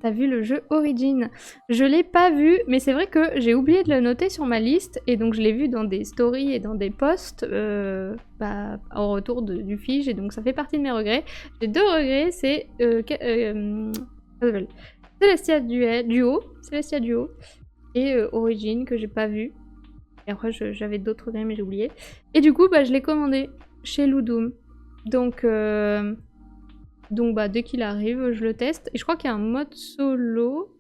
T'as vu le jeu Origin? Je l'ai pas vu, mais c'est vrai que j'ai oublié de le noter sur ma liste, et donc je l'ai vu dans des stories et dans des posts au retour du Fige, et donc ça fait partie de mes regrets. J'ai 2 regrets, c'est Celestia Duo et Origin que j'ai pas vu. Et après j'avais d'autres regrets mais j'ai oublié. Et du coup je l'ai commandé chez Ludum. Donc bah dès qu'il arrive, je le teste. Et je crois qu'il y a un mode solo,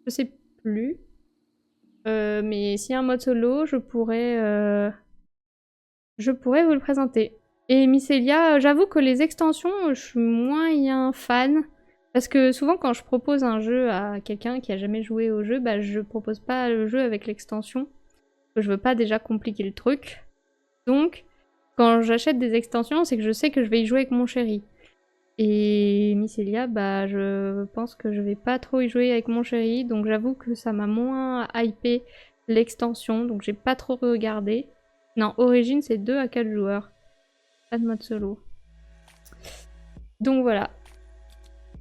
je sais plus. Mais s'il y a un mode solo, je pourrais vous le présenter. Et Mycelia, j'avoue que les extensions, je suis moins fan. Parce que souvent quand je propose un jeu à quelqu'un qui a jamais joué au jeu, bah je propose pas le jeu avec l'extension. Je veux pas déjà compliquer le truc. Donc, quand j'achète des extensions, c'est que je sais que je vais y jouer avec mon chéri. Et Mycelia, bah je pense que je vais pas trop y jouer avec mon chéri, donc j'avoue que ça m'a moins hypé l'extension, donc j'ai pas trop regardé. Non, Origin c'est 2 à 4 joueurs, pas de mode solo. Donc voilà.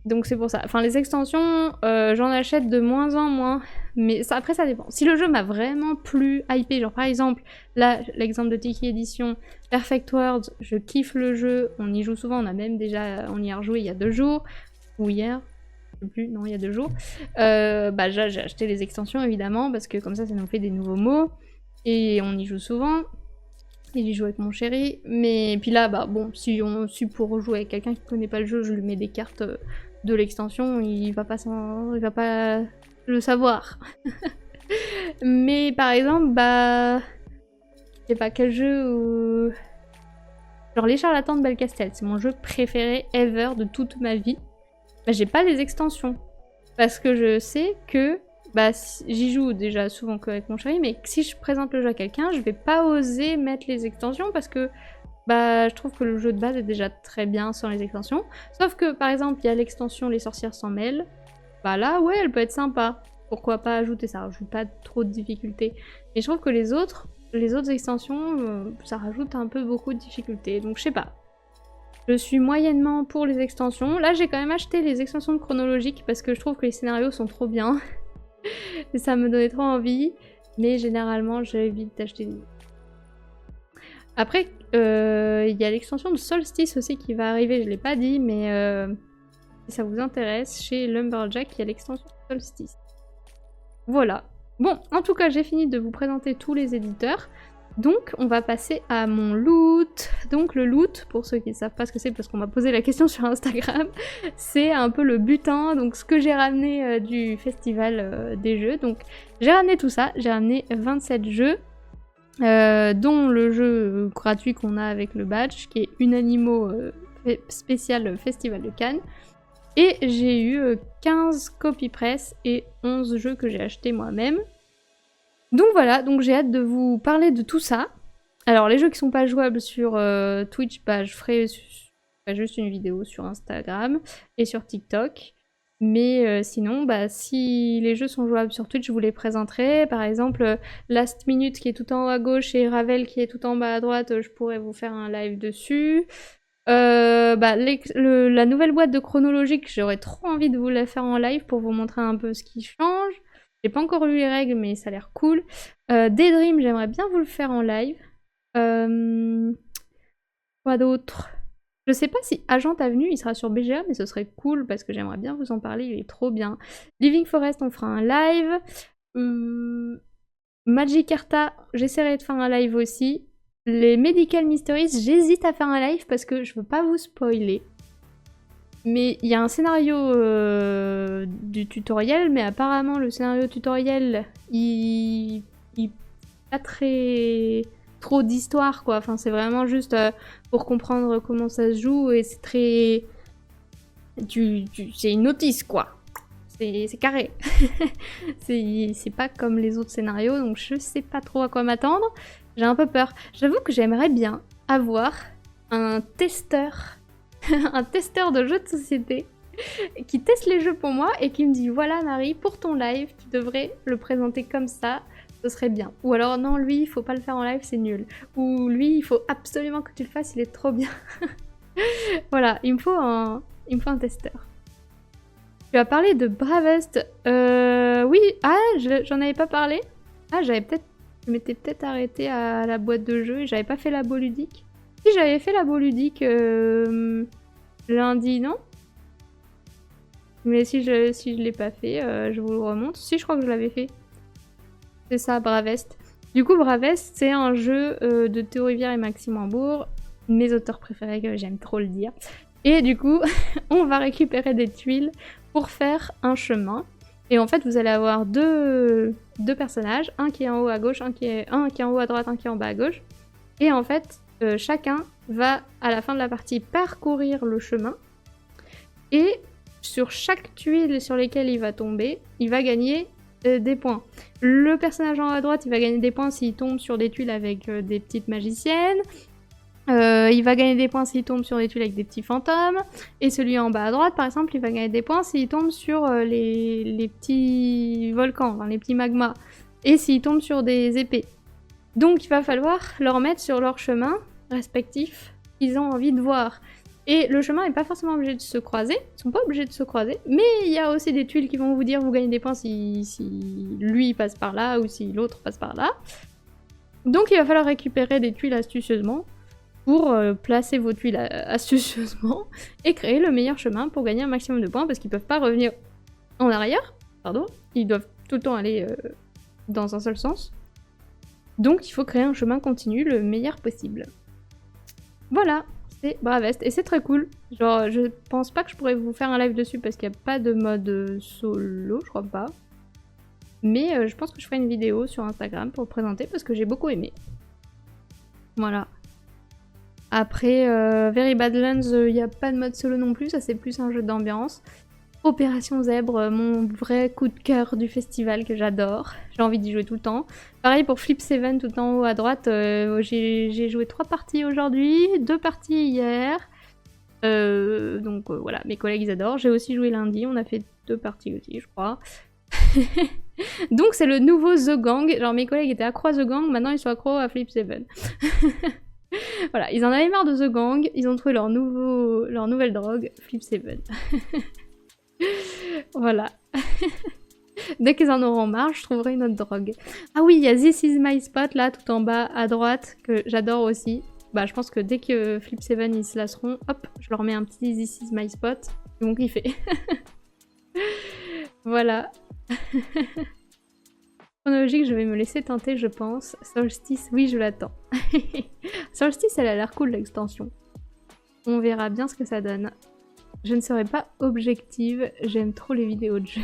Donc c'est pour ça. Enfin les extensions, j'en achète de moins en moins, mais ça, après ça dépend. Si le jeu m'a vraiment plus hypé, genre par exemple, là l'exemple de Tiki Edition, Perfect World, je kiffe le jeu, on y joue souvent, on y a rejoué il y a 2 jours, ou hier, je sais plus, non il y a 2 jours. J'ai acheté les extensions évidemment, parce que comme ça nous fait des nouveaux mots, et on y joue souvent. Et j'y joue avec mon chéri, mais puis là, bon, si on suit pour rejouer avec quelqu'un qui connaît pas le jeu, je lui mets des cartes de l'extension, il va pas le savoir. Mais par exemple, je sais pas quel jeu genre les charlatans de Belcastel, c'est mon jeu préféré ever de toute ma vie. J'ai pas les extensions, parce que je sais que j'y joue déjà souvent qu'avec mon chéri, mais si je présente le jeu à quelqu'un, je vais pas oser mettre les extensions parce que je trouve que le jeu de base est déjà très bien sans les extensions. Sauf que par exemple, il y a l'extension Les Sorcières s'en mêlent. Là, ouais, elle peut être sympa. Pourquoi pas ajouter ça? Rajoute pas trop de difficultés. Mais je trouve que les autres extensions, ça rajoute un peu beaucoup de difficultés. Donc je sais pas. Je suis moyennement pour les extensions. Là, j'ai quand même acheté les extensions de chronologique parce que je trouve que les scénarios sont trop bien. Et ça me donnait trop envie, mais généralement j'évite d'acheter des... Après, il y a l'extension de Solstice aussi qui va arriver, je l'ai pas dit, mais si ça vous intéresse, chez Lumberjack, il y a l'extension de Solstice. Voilà. Bon, en tout cas, j'ai fini de vous présenter tous les éditeurs. Donc, on va passer à mon loot. Donc, le loot, pour ceux qui ne savent pas ce que c'est, parce qu'on m'a posé la question sur Instagram, c'est un peu le butin, donc ce que j'ai ramené du festival des jeux. Donc, j'ai ramené tout ça, j'ai ramené 27 jeux, dont le jeu gratuit qu'on a avec le badge, qui est Unanimo spécial Festival de Cannes. Et j'ai eu 15 copy press et 11 jeux que j'ai achetés moi-même. Donc voilà, donc j'ai hâte de vous parler de tout ça. Alors les jeux qui sont pas jouables sur Twitch, je ferai juste une vidéo sur Instagram et sur TikTok. Mais sinon, si les jeux sont jouables sur Twitch, je vous les présenterai. Par exemple, Last Minute qui est tout en haut à gauche et Ravel qui est tout en bas à droite, je pourrais vous faire un live dessus. La nouvelle boîte de chronologique, j'aurais trop envie de vous la faire en live pour vous montrer un peu ce qui change. J'ai pas encore lu les règles, mais ça a l'air cool. Daydream, j'aimerais bien vous le faire en live. Quoi d'autre? Je sais pas si Agent Avenue, il sera sur BGA, mais ce serait cool parce que j'aimerais bien vous en parler, il est trop bien. Living Forest, on fera un live. Magic Arta, j'essaierai de faire un live aussi. Les Medical Mysteries, j'hésite à faire un live parce que je veux pas vous spoiler. Mais il y a un scénario du tutoriel, mais apparemment le scénario tutoriel, il pas trop d'histoire quoi. Enfin, c'est vraiment juste pour comprendre comment ça se joue et c'est très... c'est une notice quoi. c'est carré. C'est pas comme les autres scénarios, donc je sais pas trop à quoi m'attendre. J'ai un peu peur. J'avoue que j'aimerais bien avoir un testeur, un testeur de jeux de société qui teste les jeux pour moi et qui me dit voilà Marie, pour ton live, tu devrais le présenter comme ça, ce serait bien. Ou alors non, lui, il faut pas le faire en live, c'est nul. Ou lui, il faut absolument que tu le fasses, il est trop bien. Voilà, il me faut un testeur. Tu as parlé de Bravest. Oui, j'en avais pas parlé. Ah, je m'étais peut-être arrêtée à la boîte de jeu et j'avais pas fait labo ludique. Si, j'avais fait labo ludique lundi, non? Mais si je l'ai pas fait, je vous le remonte. Si, je crois que je l'avais fait. C'est ça, Bravest. Du coup, Bravest, c'est un jeu de Théo Rivière et Maxime Hambourg, mes auteurs préférés, que j'aime trop le dire. Et du coup, on va récupérer des tuiles pour faire un chemin. Et en fait, vous allez avoir deux personnages, un qui est en haut à gauche, un qui est en haut à droite, un qui est en bas à gauche. Et en fait, chacun va, à la fin de la partie, parcourir le chemin. Et sur chaque tuile sur lesquelles il va tomber, il va gagner des points. Le personnage en haut à droite, il va gagner des points s'il tombe sur des tuiles avec des petites magiciennes. Il va gagner des points s'il tombe sur des tuiles avec des petits fantômes. Et celui en bas à droite, par exemple, il va gagner des points s'il tombe sur les petits volcans, enfin, les petits magmas. Et s'il tombe sur des épées. Donc il va falloir leur mettre sur leur chemin respectif qu'ils ont envie de voir. Et le chemin n'est pas forcément obligé de se croiser, ils sont pas obligés de se croiser, mais il y a aussi des tuiles qui vont vous dire vous gagnez des points si lui passe par là ou si l'autre passe par là. Donc il va falloir récupérer des tuiles astucieusement pour placer vos tuiles astucieusement et créer le meilleur chemin pour gagner un maximum de points parce qu'ils peuvent pas revenir en arrière, pardon, ils doivent tout le temps aller dans un seul sens. Donc il faut créer un chemin continu le meilleur possible. Voilà, c'est Bravest et c'est très cool. Genre je pense pas que je pourrais vous faire un live dessus parce qu'il n'y a pas de mode solo, je crois pas. Mais je pense que je ferai une vidéo sur Instagram pour le présenter parce que j'ai beaucoup aimé. Voilà. Après, Very Badlands, il n'y a pas de mode solo non plus, ça c'est plus un jeu d'ambiance. Opération Zèbre, mon vrai coup de cœur du festival que j'adore. J'ai envie d'y jouer tout le temps. Pareil pour Flip 7 tout en haut à droite, j'ai joué 3 parties aujourd'hui, 2 parties hier. Donc voilà, mes collègues ils adorent. J'ai aussi joué lundi, on a fait 2 parties aussi je crois. Donc c'est le nouveau The Gang. Genre mes collègues étaient accros à The Gang, maintenant ils sont accros à Flip 7. Voilà, ils en avaient marre de The Gang, ils ont trouvé leur nouvelle drogue, Flip 7. Voilà. Dès qu'ils en auront marre, je trouverai une autre drogue. Ah oui, il y a This Is My Spot là, tout en bas à droite, que j'adore aussi. Bah je pense que dès que Flip 7 ils se lasseront, hop, je leur mets un petit This Is My Spot. Ils vont kiffer. Voilà. Chronologique, je vais me laisser tenter, je pense. Solstice, oui, je l'attends. Solstice, elle a l'air cool, l'extension. On verra bien ce que ça donne. Je ne serai pas objective, j'aime trop les vidéos de jeux.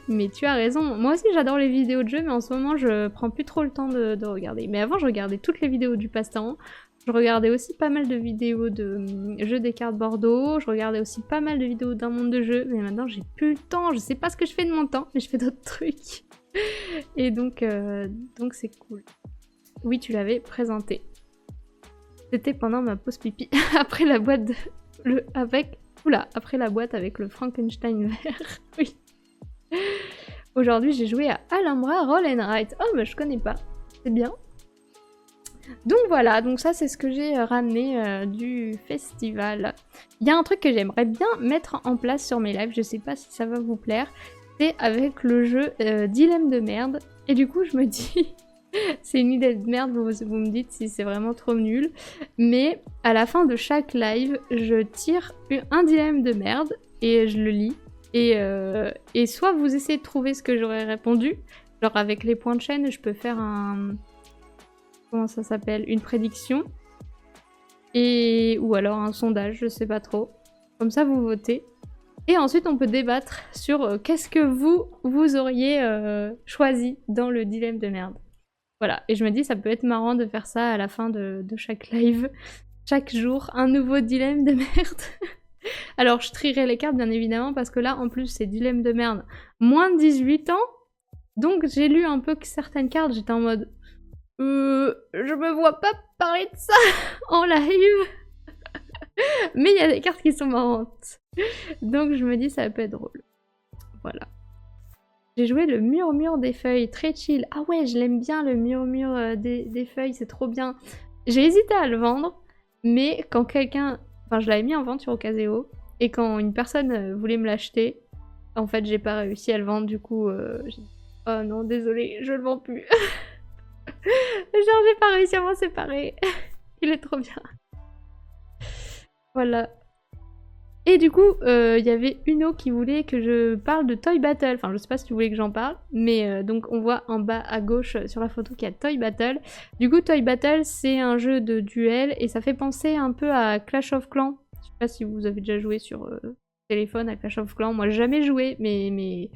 Mais tu as raison, moi aussi j'adore les vidéos de jeux, mais en ce moment je prends plus trop le temps de regarder. Mais avant je regardais toutes les vidéos du passe-temps, je regardais aussi pas mal de vidéos de jeux des cartes Bordeaux, je regardais aussi pas mal de vidéos d'un monde de jeux, mais maintenant j'ai plus le temps, je sais pas ce que je fais de mon temps, mais je fais d'autres trucs. Et donc c'est cool. Oui, tu l'avais présenté. C'était pendant ma pause pipi, après la boîte de... après la boîte avec le Frankenstein vert. Oui. Aujourd'hui, j'ai joué à Alhambra Roll and Write. Oh, mais je connais pas. C'est bien. Donc voilà, donc ça c'est ce que j'ai ramené du festival. Il y a un truc que j'aimerais bien mettre en place sur mes lives, je sais pas si ça va vous plaire, c'est avec le jeu Dilemme de merde. Et du coup, je me dis... c'est une idée de merde, vous me dites si c'est vraiment trop nul. Mais à la fin de chaque live, je tire un dilemme de merde et je le lis. Et soit vous essayez de trouver ce que j'aurais répondu, genre avec les points de chaîne, je peux faire un... comment ça s'appelle? Une prédiction. Ou alors un sondage, je sais pas trop. Comme ça, vous votez. Et ensuite, on peut débattre sur qu'est-ce que vous auriez choisi dans le dilemme de merde. Voilà, et je me dis ça peut être marrant de faire ça à la fin de chaque live. Chaque jour, un nouveau dilemme de merde. Alors je trierai les cartes bien évidemment parce que là en plus c'est dilemme de merde. Moins de 18 ans. Donc j'ai lu un peu que certaines cartes, j'étais en mode... je me vois pas parler de ça en live. Mais il y a des cartes qui sont marrantes. Donc je me dis ça peut être drôle. Voilà. J'ai joué le murmure des feuilles, très chill. Ah ouais, je l'aime bien le murmure des feuilles, c'est trop bien. J'ai hésité à le vendre, mais quand quelqu'un... Enfin, je l'avais mis en vente sur Ocaseo, et quand une personne voulait me l'acheter, en fait, j'ai pas réussi à le vendre, du coup, j'ai dit « Oh non, désolé, je le vends plus. » Genre, j'ai pas réussi à m'en séparer. Il est trop bien. Voilà. Et du coup, il y avait Uno qui voulait que je parle de Toy Battle. Enfin, je sais pas si tu voulais que j'en parle, mais donc on voit en bas à gauche sur la photo qu'il y a Toy Battle. Du coup, Toy Battle, c'est un jeu de duel et ça fait penser un peu à Clash of Clans. Je sais pas si vous avez déjà joué sur téléphone à Clash of Clans. Moi, j'ai jamais joué, mais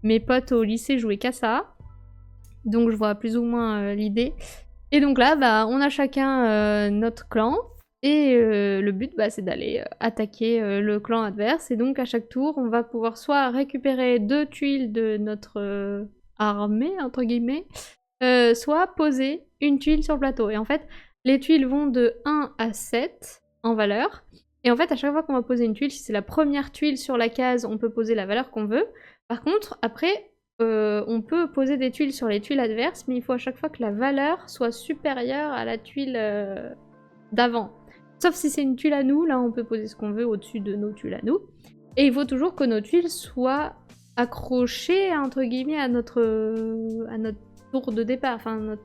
mes potes au lycée jouaient qu'à ça. Donc, je vois plus ou moins l'idée. Et donc là, bah, on a chacun notre clan. Et le but, bah, c'est d'aller attaquer le clan adverse. Et donc, à chaque tour, on va pouvoir soit récupérer 2 tuiles de notre armée, entre guillemets, soit poser une tuile sur le plateau. Et en fait, les tuiles vont de 1 à 7 en valeur. Et en fait, à chaque fois qu'on va poser une tuile, si c'est la première tuile sur la case, on peut poser la valeur qu'on veut. Par contre, après, on peut poser des tuiles sur les tuiles adverses, mais il faut à chaque fois que la valeur soit supérieure à la tuile d'avant. Sauf si c'est une tuile à nous, là on peut poser ce qu'on veut au-dessus de nos tuiles à nous. Et il faut toujours que nos tuiles soient accrochées, entre guillemets, à notre tour de départ, enfin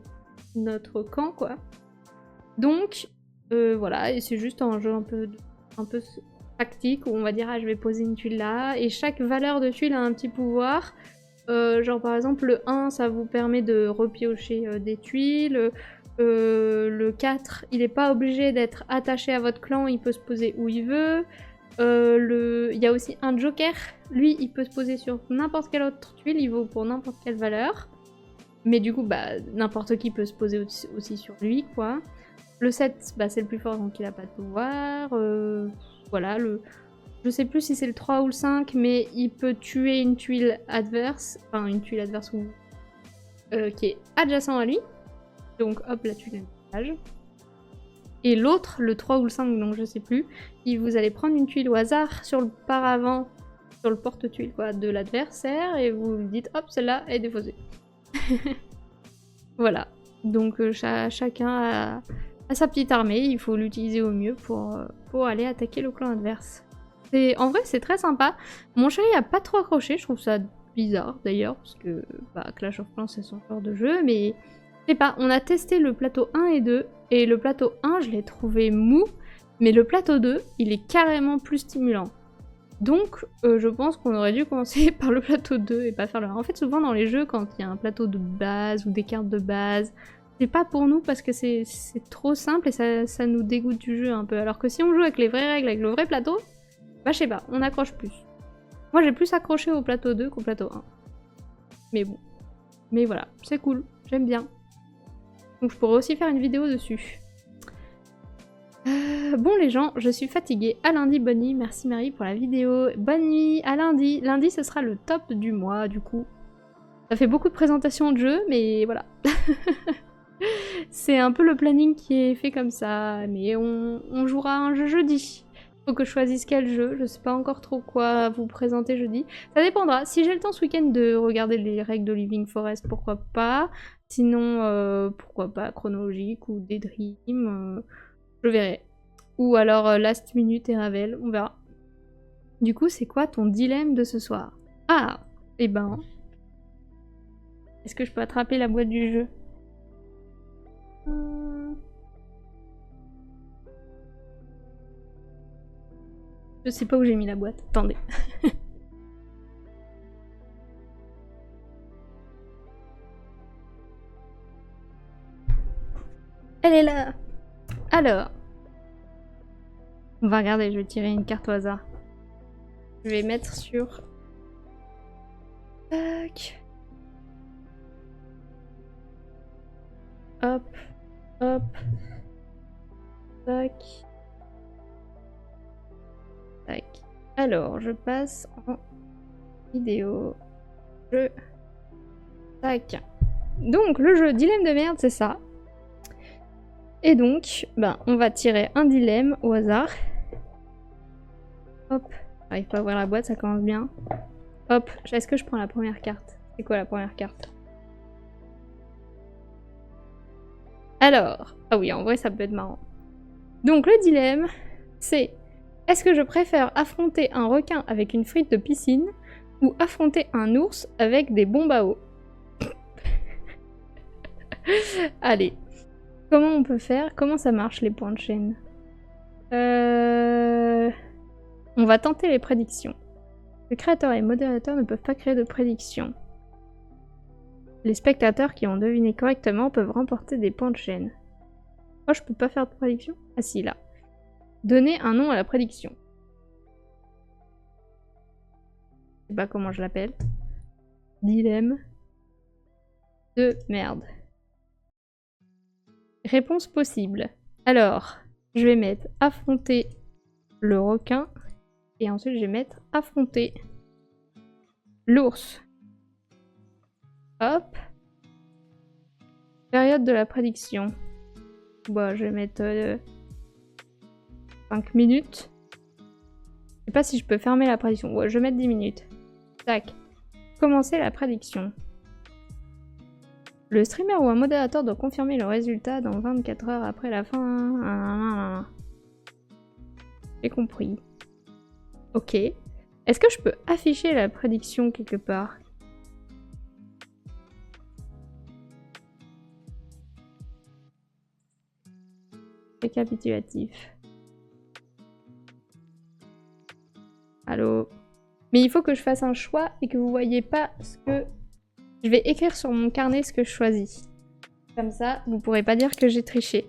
notre camp, quoi. Donc, voilà, et c'est juste un jeu un peu tactique, où on va dire, ah, je vais poser une tuile là, et chaque valeur de tuile a un petit pouvoir. Genre par exemple, le 1, ça vous permet de repiocher des tuiles. Le 4, il n'est pas obligé d'être attaché à votre clan, il peut se poser où il veut. Il y a aussi un joker, lui il peut se poser sur n'importe quelle autre tuile, il vaut pour n'importe quelle valeur. Mais du coup, bah, n'importe qui peut se poser aussi sur lui, quoi. Le 7, bah, c'est le plus fort, donc il n'a pas de pouvoir. Voilà, je sais plus si c'est le 3 ou le 5, mais il peut tuer une tuile adverse, enfin une tuile adverse qui est adjacent à lui. Donc hop, la tuile est. Et l'autre, le 3 ou le 5, donc je sais plus, vous allez prendre une tuile au hasard sur le paravent, sur le porte-tuile quoi, de l'adversaire, et vous lui dites hop, celle-là est défaussée. Voilà. Donc chacun a sa petite armée, il faut l'utiliser au mieux pour aller attaquer le clan adverse. En vrai, c'est très sympa. Mon chéri a pas trop accroché, je trouve ça bizarre d'ailleurs, parce que bah, Clash of Clans c'est son genre de jeu, mais je sais pas, on a testé le plateau 1 et 2, et le plateau 1 je l'ai trouvé mou, mais le plateau 2 il est carrément plus stimulant. Donc je pense qu'on aurait dû commencer par le plateau 2 et pas faire le 1. En fait souvent dans les jeux quand il y a un plateau de base ou des cartes de base, c'est pas pour nous parce que c'est trop simple et ça nous dégoûte du jeu un peu. Alors que si on joue avec les vraies règles, avec le vrai plateau, bah je sais pas, on accroche plus. Moi j'ai plus accroché au plateau 2 qu'au plateau 1. Mais bon. Mais voilà, c'est cool, j'aime bien. Donc je pourrais aussi faire une vidéo dessus. Bon les gens, je suis fatiguée. À lundi, bonne nuit. Merci Marie pour la vidéo. Bonne nuit, à lundi. Lundi ce sera le top du mois du coup. Ça fait beaucoup de présentations de jeux, mais voilà. C'est un peu le planning qui est fait comme ça. Mais on jouera un jeu jeudi. Faut que je choisisse quel jeu. Je sais pas encore trop quoi vous présenter jeudi. Ça dépendra. Si j'ai le temps ce week-end de regarder les règles de Living Forest, pourquoi pas. Sinon, pourquoi pas Chronologique ou Daydream. Je verrai. Ou alors Last Minute et Ravel, on verra. Du coup, c'est quoi ton dilemme de ce soir? Ah, eh ben... Est-ce que je peux attraper la boîte du jeu? Je sais pas où j'ai mis la boîte. Attendez. Elle est là. Alors... On va regarder, je vais tirer une carte au hasard. Je vais mettre sur... Tac. Hop. Hop. Tac. Tac. Alors, je passe en vidéo. Jeu. Tac. Donc, le jeu dilemme de merde, c'est ça. Et donc, ben, on va tirer un dilemme au hasard. Hop. J'arrive pas à ouvrir la boîte, ça commence bien. Hop. Est-ce que je prends la première carte? C'est quoi la première carte? Alors. Ah oui, en vrai, ça peut être marrant. Donc, le dilemme, c'est... Est-ce que je préfère affronter un requin avec une frite de piscine ou affronter un ours avec des bombes à eau? Allez. Comment on peut faire? Comment ça marche les points de chaîne? On va tenter les prédictions. Le créateur et le modérateur ne peuvent pas créer de prédictions. Les spectateurs qui ont deviné correctement peuvent remporter des points de chaîne. Oh, je peux pas faire de prédiction? Ah si, là. Donner un nom à la prédiction. Je sais pas comment je l'appelle. Dilemme de merde. Réponse possible. Alors, je vais mettre affronter le requin. Et ensuite, je vais mettre affronter l'ours. Hop. Période de la prédiction. Bon, je vais mettre 5 minutes. Je sais pas si je peux fermer la prédiction. Ouais, je vais mettre 10 minutes. Tac. Commencer la prédiction. Le streamer ou un modérateur doit confirmer le résultat dans 24 heures après la fin. J'ai compris. Ok. Est-ce que je peux afficher la prédiction quelque part? Récapitulatif. Allô? Mais il faut que je fasse un choix et que vous voyez pas ce que... Je vais écrire sur mon carnet ce que je choisis. Comme ça, vous pourrez pas dire que j'ai triché.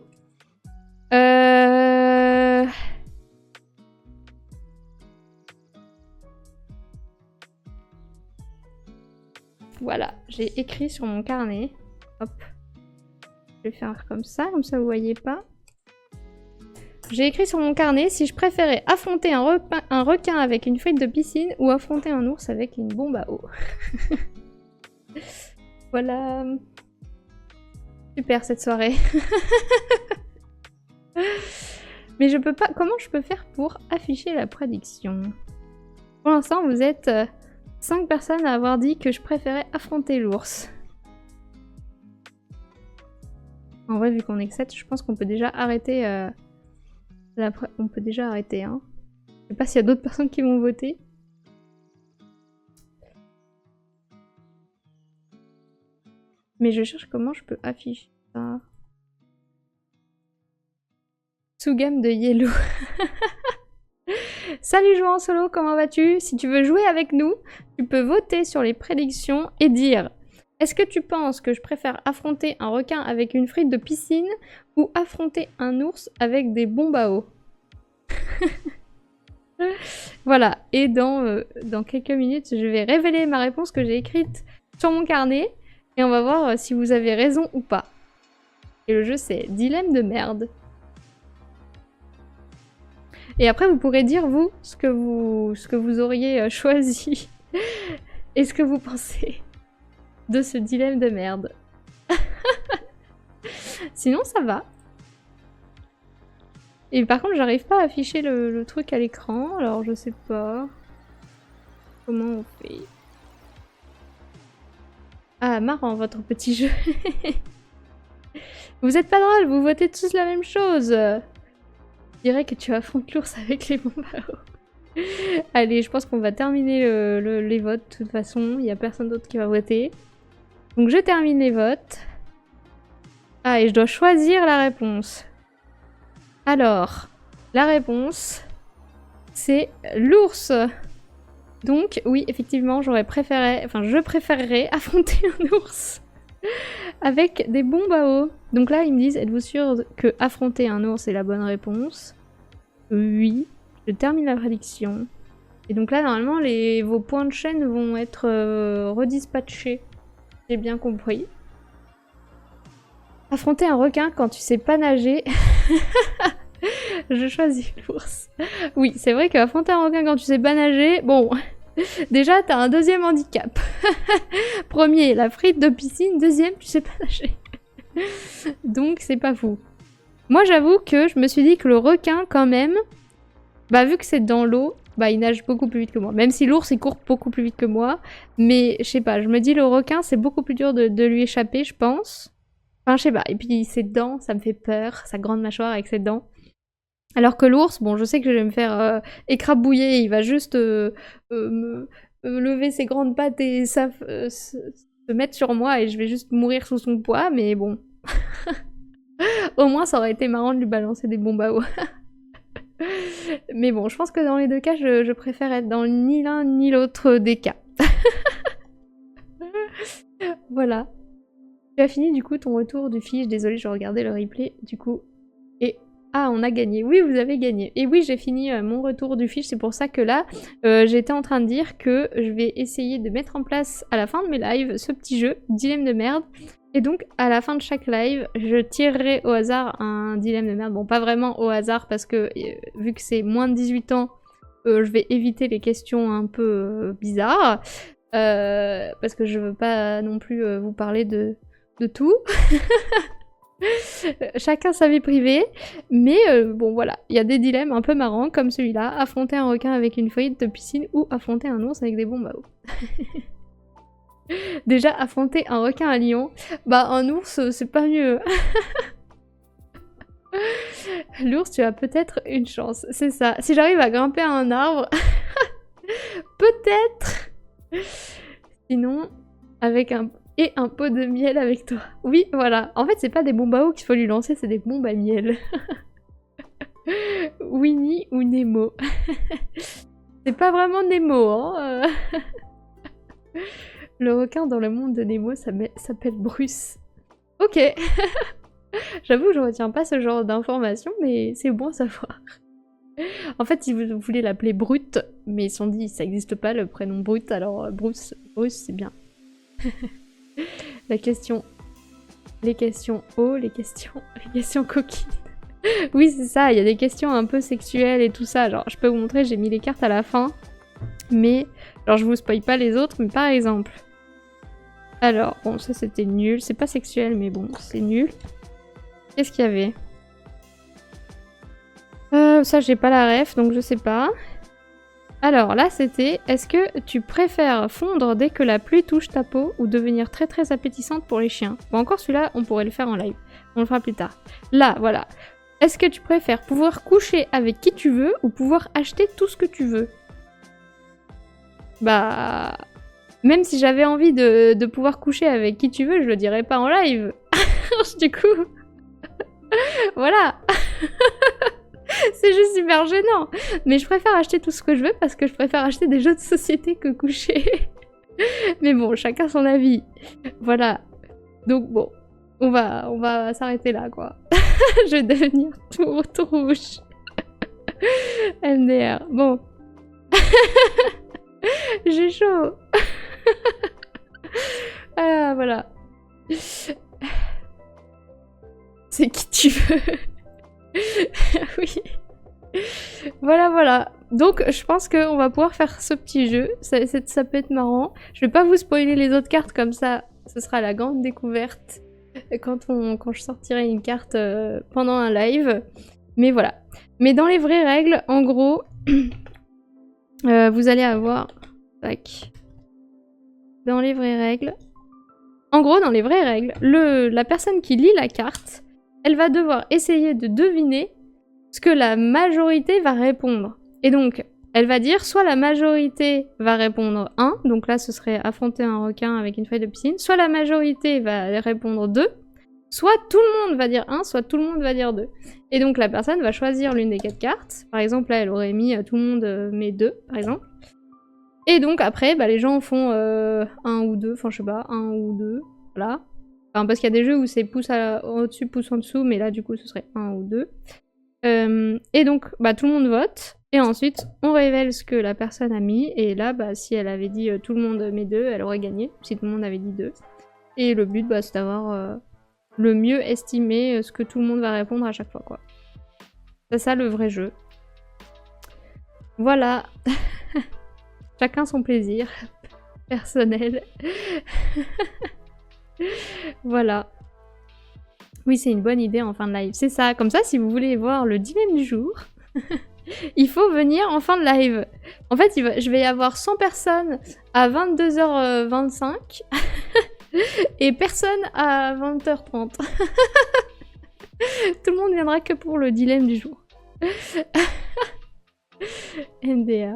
Voilà, j'ai écrit sur mon carnet. Hop. Je vais faire comme ça vous voyez pas. J'ai écrit sur mon carnet si je préférais affronter un requin avec une frite de piscine ou affronter un ours avec une bombe à eau. Voilà. Super cette soirée. Mais je peux pas... Comment je peux faire pour afficher la prédiction? Pour l'instant, vous êtes 5 personnes à avoir dit que je préférais affronter l'ours. En vrai, vu qu'on est que 7, je pense qu'on peut déjà arrêter... On peut déjà arrêter, hein. Je sais pas s'il y a d'autres personnes qui vont voter. Mais je cherche comment je peux afficher ça. Sous-gamme de Yellow. Salut joueur en solo, comment vas-tu? Si tu veux jouer avec nous, tu peux voter sur les prédictions et dire: est-ce que tu penses que je préfère affronter un requin avec une frite de piscine ou affronter un ours avec des bombes à eau? Voilà, et dans quelques minutes, je vais révéler ma réponse que j'ai écrite sur mon carnet et on va voir si vous avez raison ou pas. Et le jeu, c'est dilemme de merde. Et après, vous pourrez dire, vous, ce que vous auriez choisi et ce que vous pensez de ce dilemme de merde. Sinon, ça va. Et par contre, j'arrive pas à afficher le truc à l'écran, alors je sais pas comment on fait. Ah, marrant votre petit jeu. Vous êtes pas drôle, vous votez tous la même chose. Je dirais que tu affrontes l'ours avec les bombes à eau. Allez, je pense qu'on va terminer les votes de toute façon. Il n'y a personne d'autre qui va voter. Donc je termine les votes. Ah, et je dois choisir la réponse. Alors, la réponse, c'est l'ours. Donc, oui, effectivement, je préférerais affronter un ours avec des bombes à eau. Donc là, ils me disent, êtes-vous sûr que affronter un ours est la bonne réponse? Oui. Je termine la prédiction. Et donc là, normalement, vos points de chaîne vont être redispatchés. J'ai bien compris. Affronter un requin quand tu sais pas nager. Je choisis l'ours. Oui, c'est vrai qu'affronter un requin quand tu sais pas nager, bon, déjà t'as un deuxième handicap. Premier, la frite de piscine. Deuxième, tu sais pas nager. Donc c'est pas fou. Moi j'avoue que je me suis dit que le requin quand même, bah vu que c'est dans l'eau, bah il nage beaucoup plus vite que moi. Même si l'ours il court beaucoup plus vite que moi. Mais je sais pas, je me dis le requin c'est beaucoup plus dur de lui échapper je pense. Enfin je sais pas, et puis ses dents ça me fait peur, sa grande mâchoire avec ses dents. Alors que l'ours, bon je sais que je vais me faire écrabouiller, il va juste lever ses grandes pattes et se mettre sur moi et je vais juste mourir sous son poids, mais bon. Au moins ça aurait été marrant de lui balancer des bombes à eau. Mais bon, je pense que dans les deux cas, je préfère être dans ni l'un ni l'autre des cas. Voilà. Tu as fini du coup ton retour du fiche. Désolée, je regardais le replay du coup. Et ah, on a gagné. Oui, vous avez gagné. Et oui, j'ai fini mon retour du fiche. C'est pour ça que là, j'étais en train de dire que je vais essayer de mettre en place à la fin de mes lives ce petit jeu, dilemme de merde. Et donc, à la fin de chaque live, je tirerai au hasard un dilemme de merde. Bon, pas vraiment au hasard, parce que vu que c'est moins de 18 ans, je vais éviter les questions un peu bizarres. Parce que je veux pas non plus vous parler de tout. Chacun sa vie privée. Mais bon, voilà. Il y a des dilemmes un peu marrants, comme celui-là. Affronter un requin avec une frite de piscine ou affronter un ours avec des bombes à eau. Déjà, affronter un requin à Lyon, bah un ours, c'est pas mieux. L'ours, tu as peut-être une chance, c'est ça. Si j'arrive à grimper à un arbre, peut-être. Sinon, avec un pot de miel avec toi. Oui, voilà. En fait, c'est pas des bombes à eau qu'il faut lui lancer, c'est des bombes à miel. Winnie ou Nemo. C'est pas vraiment Nemo, hein. Le requin dans le monde de Nemo s'appelle Bruce. Ok. J'avoue, je retiens pas ce genre d'informations, mais c'est bon à savoir. En fait, si vous voulez l'appeler Brut, mais ils se sont dit, ça existe pas le prénom Brut, alors Bruce c'est bien. La question... Les questions eau, les questions coquines. Oui, c'est ça, il y a des questions un peu sexuelles et tout ça. Genre, je peux vous montrer, j'ai mis les cartes à la fin. Mais, genre, je vous spoil pas les autres, mais par exemple... Alors, bon, ça c'était nul. C'est pas sexuel, mais bon, c'est nul. Qu'est-ce qu'il y avait? Ça, j'ai pas la ref, donc je sais pas. Alors, là, c'était... Est-ce que tu préfères fondre dès que la pluie touche ta peau ou devenir très très appétissante pour les chiens? Bon, encore celui-là, on pourrait le faire en live. On le fera plus tard. Là, voilà. Est-ce que tu préfères pouvoir coucher avec qui tu veux ou pouvoir acheter tout ce que tu veux? Bah... Même si j'avais envie de pouvoir coucher avec qui tu veux, je le dirais pas en live. Du coup... Voilà. C'est juste super gênant. Mais je préfère acheter tout ce que je veux parce que je préfère acheter des jeux de société que coucher. Mais bon, chacun son avis. Voilà. Donc bon, on va s'arrêter là, quoi. Je vais devenir tout rouge. MDR. Bon. J'ai chaud. Ah, voilà. C'est qui tu veux. Oui. Voilà, voilà. Donc, je pense qu'on va pouvoir faire ce petit jeu. Ça peut être marrant. Je vais pas vous spoiler les autres cartes comme ça. Ce sera la grande découverte quand je sortirai une carte pendant un live. Mais voilà. Mais dans les vraies règles, en gros, vous allez avoir... Tac. Dans les vraies règles... En gros, dans les vraies règles, la personne qui lit la carte, elle va devoir essayer de deviner ce que la majorité va répondre. Et donc, elle va dire soit la majorité va répondre 1, donc là ce serait affronter un requin avec une feuille de piscine, soit la majorité va répondre 2, soit tout le monde va dire 1, soit tout le monde va dire 2. Et donc la personne va choisir l'une des 4 cartes. Par exemple, là elle aurait mis tout le monde met 2, par exemple. Et donc après, bah, les gens font 1 ou 2, enfin je sais pas, 1 ou 2, voilà. Enfin, parce qu'il y a des jeux où c'est pouce au-dessus, pouce en dessous, mais là du coup ce serait 1 ou 2. Et donc bah, tout le monde vote, et ensuite on révèle ce que la personne a mis, et là bah, si elle avait dit tout le monde met 2, elle aurait gagné, si tout le monde avait dit 2. Et le but bah, c'est d'avoir le mieux estimé ce que tout le monde va répondre à chaque fois, quoi. C'est ça le vrai jeu. Voilà. Chacun son plaisir personnel. Voilà. Oui, c'est une bonne idée en fin de live. C'est ça. Comme ça, si vous voulez voir le dilemme du jour, il faut venir en fin de live. En fait, je vais y avoir 100 personnes à 22h25 et personne à 20h30. Tout le monde viendra que pour le dilemme du jour. NDA.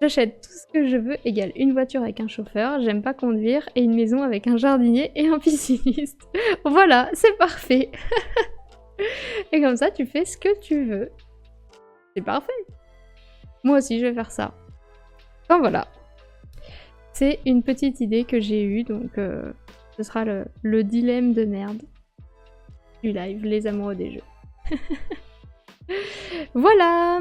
J'achète tout ce que je veux égale une voiture avec un chauffeur, j'aime pas conduire, et une maison avec un jardinier et un pisciniste. Voilà, c'est parfait. Et comme ça, tu fais ce que tu veux. C'est parfait. Moi aussi, je vais faire ça. Enfin voilà. C'est une petite idée que j'ai eue, donc ce sera le dilemme de merde du live, les amoureux des jeux. Voilà.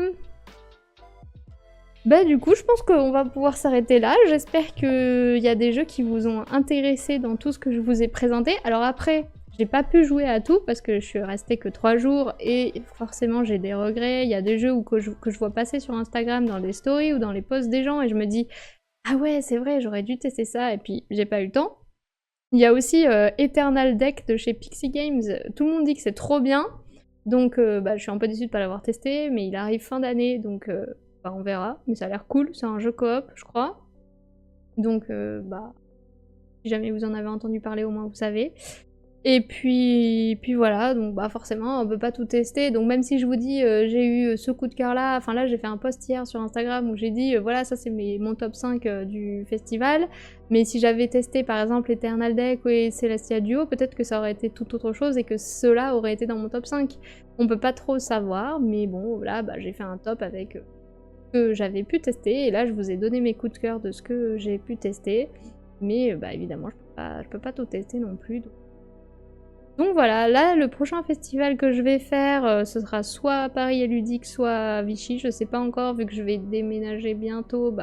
Bah du coup, je pense qu'on va pouvoir s'arrêter là. J'espère qu'il y a des jeux qui vous ont intéressé dans tout ce que je vous ai présenté. Alors après, j'ai pas pu jouer à tout parce que je suis restée que 3 jours et forcément j'ai des regrets. Il y a des jeux que je vois passer sur Instagram dans des stories ou dans les posts des gens et je me dis « Ah ouais, c'est vrai, j'aurais dû tester ça » et puis j'ai pas eu le temps. Il y a aussi Eternal Deck de chez Pixie Games. Tout le monde dit que c'est trop bien. Donc je suis un peu déçue de pas l'avoir testé, mais il arrive fin d'année, donc on verra. Mais ça a l'air cool, c'est un jeu coop, je crois. Donc si jamais vous en avez entendu parler, au moins vous savez. Et puis voilà, donc forcément on peut pas tout tester, donc même si je vous dis j'ai eu ce coup de cœur là, enfin là j'ai fait un post hier sur Instagram où j'ai dit voilà ça c'est mon top 5 du festival, mais si j'avais testé par exemple Eternal Deck et Celestia Duo, peut-être que ça aurait été tout autre chose et que ceux-là auraient été dans mon top 5. On peut pas trop savoir, mais bon là j'ai fait un top avec ce que j'avais pu tester, et là je vous ai donné mes coups de cœur de ce que j'ai pu tester, mais évidemment je peux pas tout tester non plus. Donc voilà, là le prochain festival que je vais faire, ce sera soit à Paris et Ludique, soit à Vichy, je sais pas encore, vu que je vais déménager bientôt,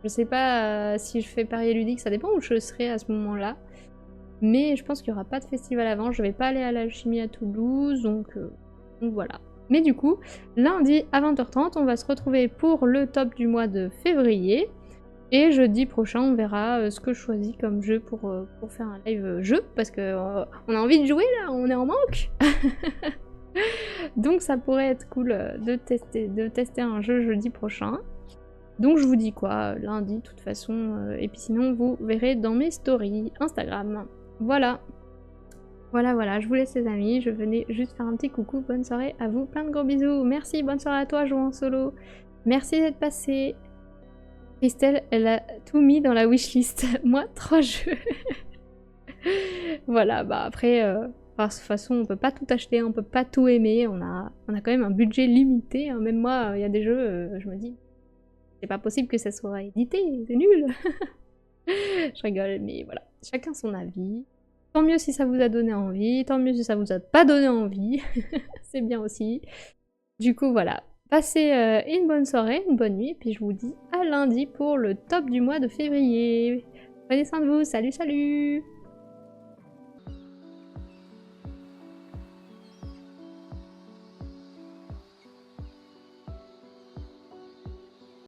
je sais pas si je fais Paris et Ludique, ça dépend où je serai à ce moment-là. Mais je pense qu'il y aura pas de festival avant, je vais pas aller à l'Alchimie à Toulouse, donc voilà. Mais du coup, lundi à 20h30, on va se retrouver pour le top du mois de février. Et jeudi prochain, on verra ce que je choisis comme jeu pour faire un live jeu, parce que on a envie de jouer là, on est en manque. Donc ça pourrait être cool de tester un jeu jeudi prochain. Donc je vous dis quoi, lundi de toute façon, et puis sinon vous verrez dans mes stories Instagram. Voilà. Voilà, je vous laisse les amis, je venais juste faire un petit coucou, bonne soirée à vous, plein de gros bisous, merci, bonne soirée à toi jouant en solo, merci d'être passé. Christelle, elle a tout mis dans la wishlist. Moi, 3 jeux. Voilà, après, de toute façon, on peut pas tout acheter, on peut pas tout aimer, on a quand même un budget limité. Hein. Même moi, il y a des jeux, je me dis, c'est pas possible que ça soit édité, c'est nul. Je rigole, mais voilà, chacun son avis. Tant mieux si ça vous a donné envie, tant mieux si ça vous a pas donné envie. C'est bien aussi. Du coup, voilà. Passez une bonne soirée, une bonne nuit, et puis je vous dis à lundi pour le top du mois de février. Prenez soin de vous, salut!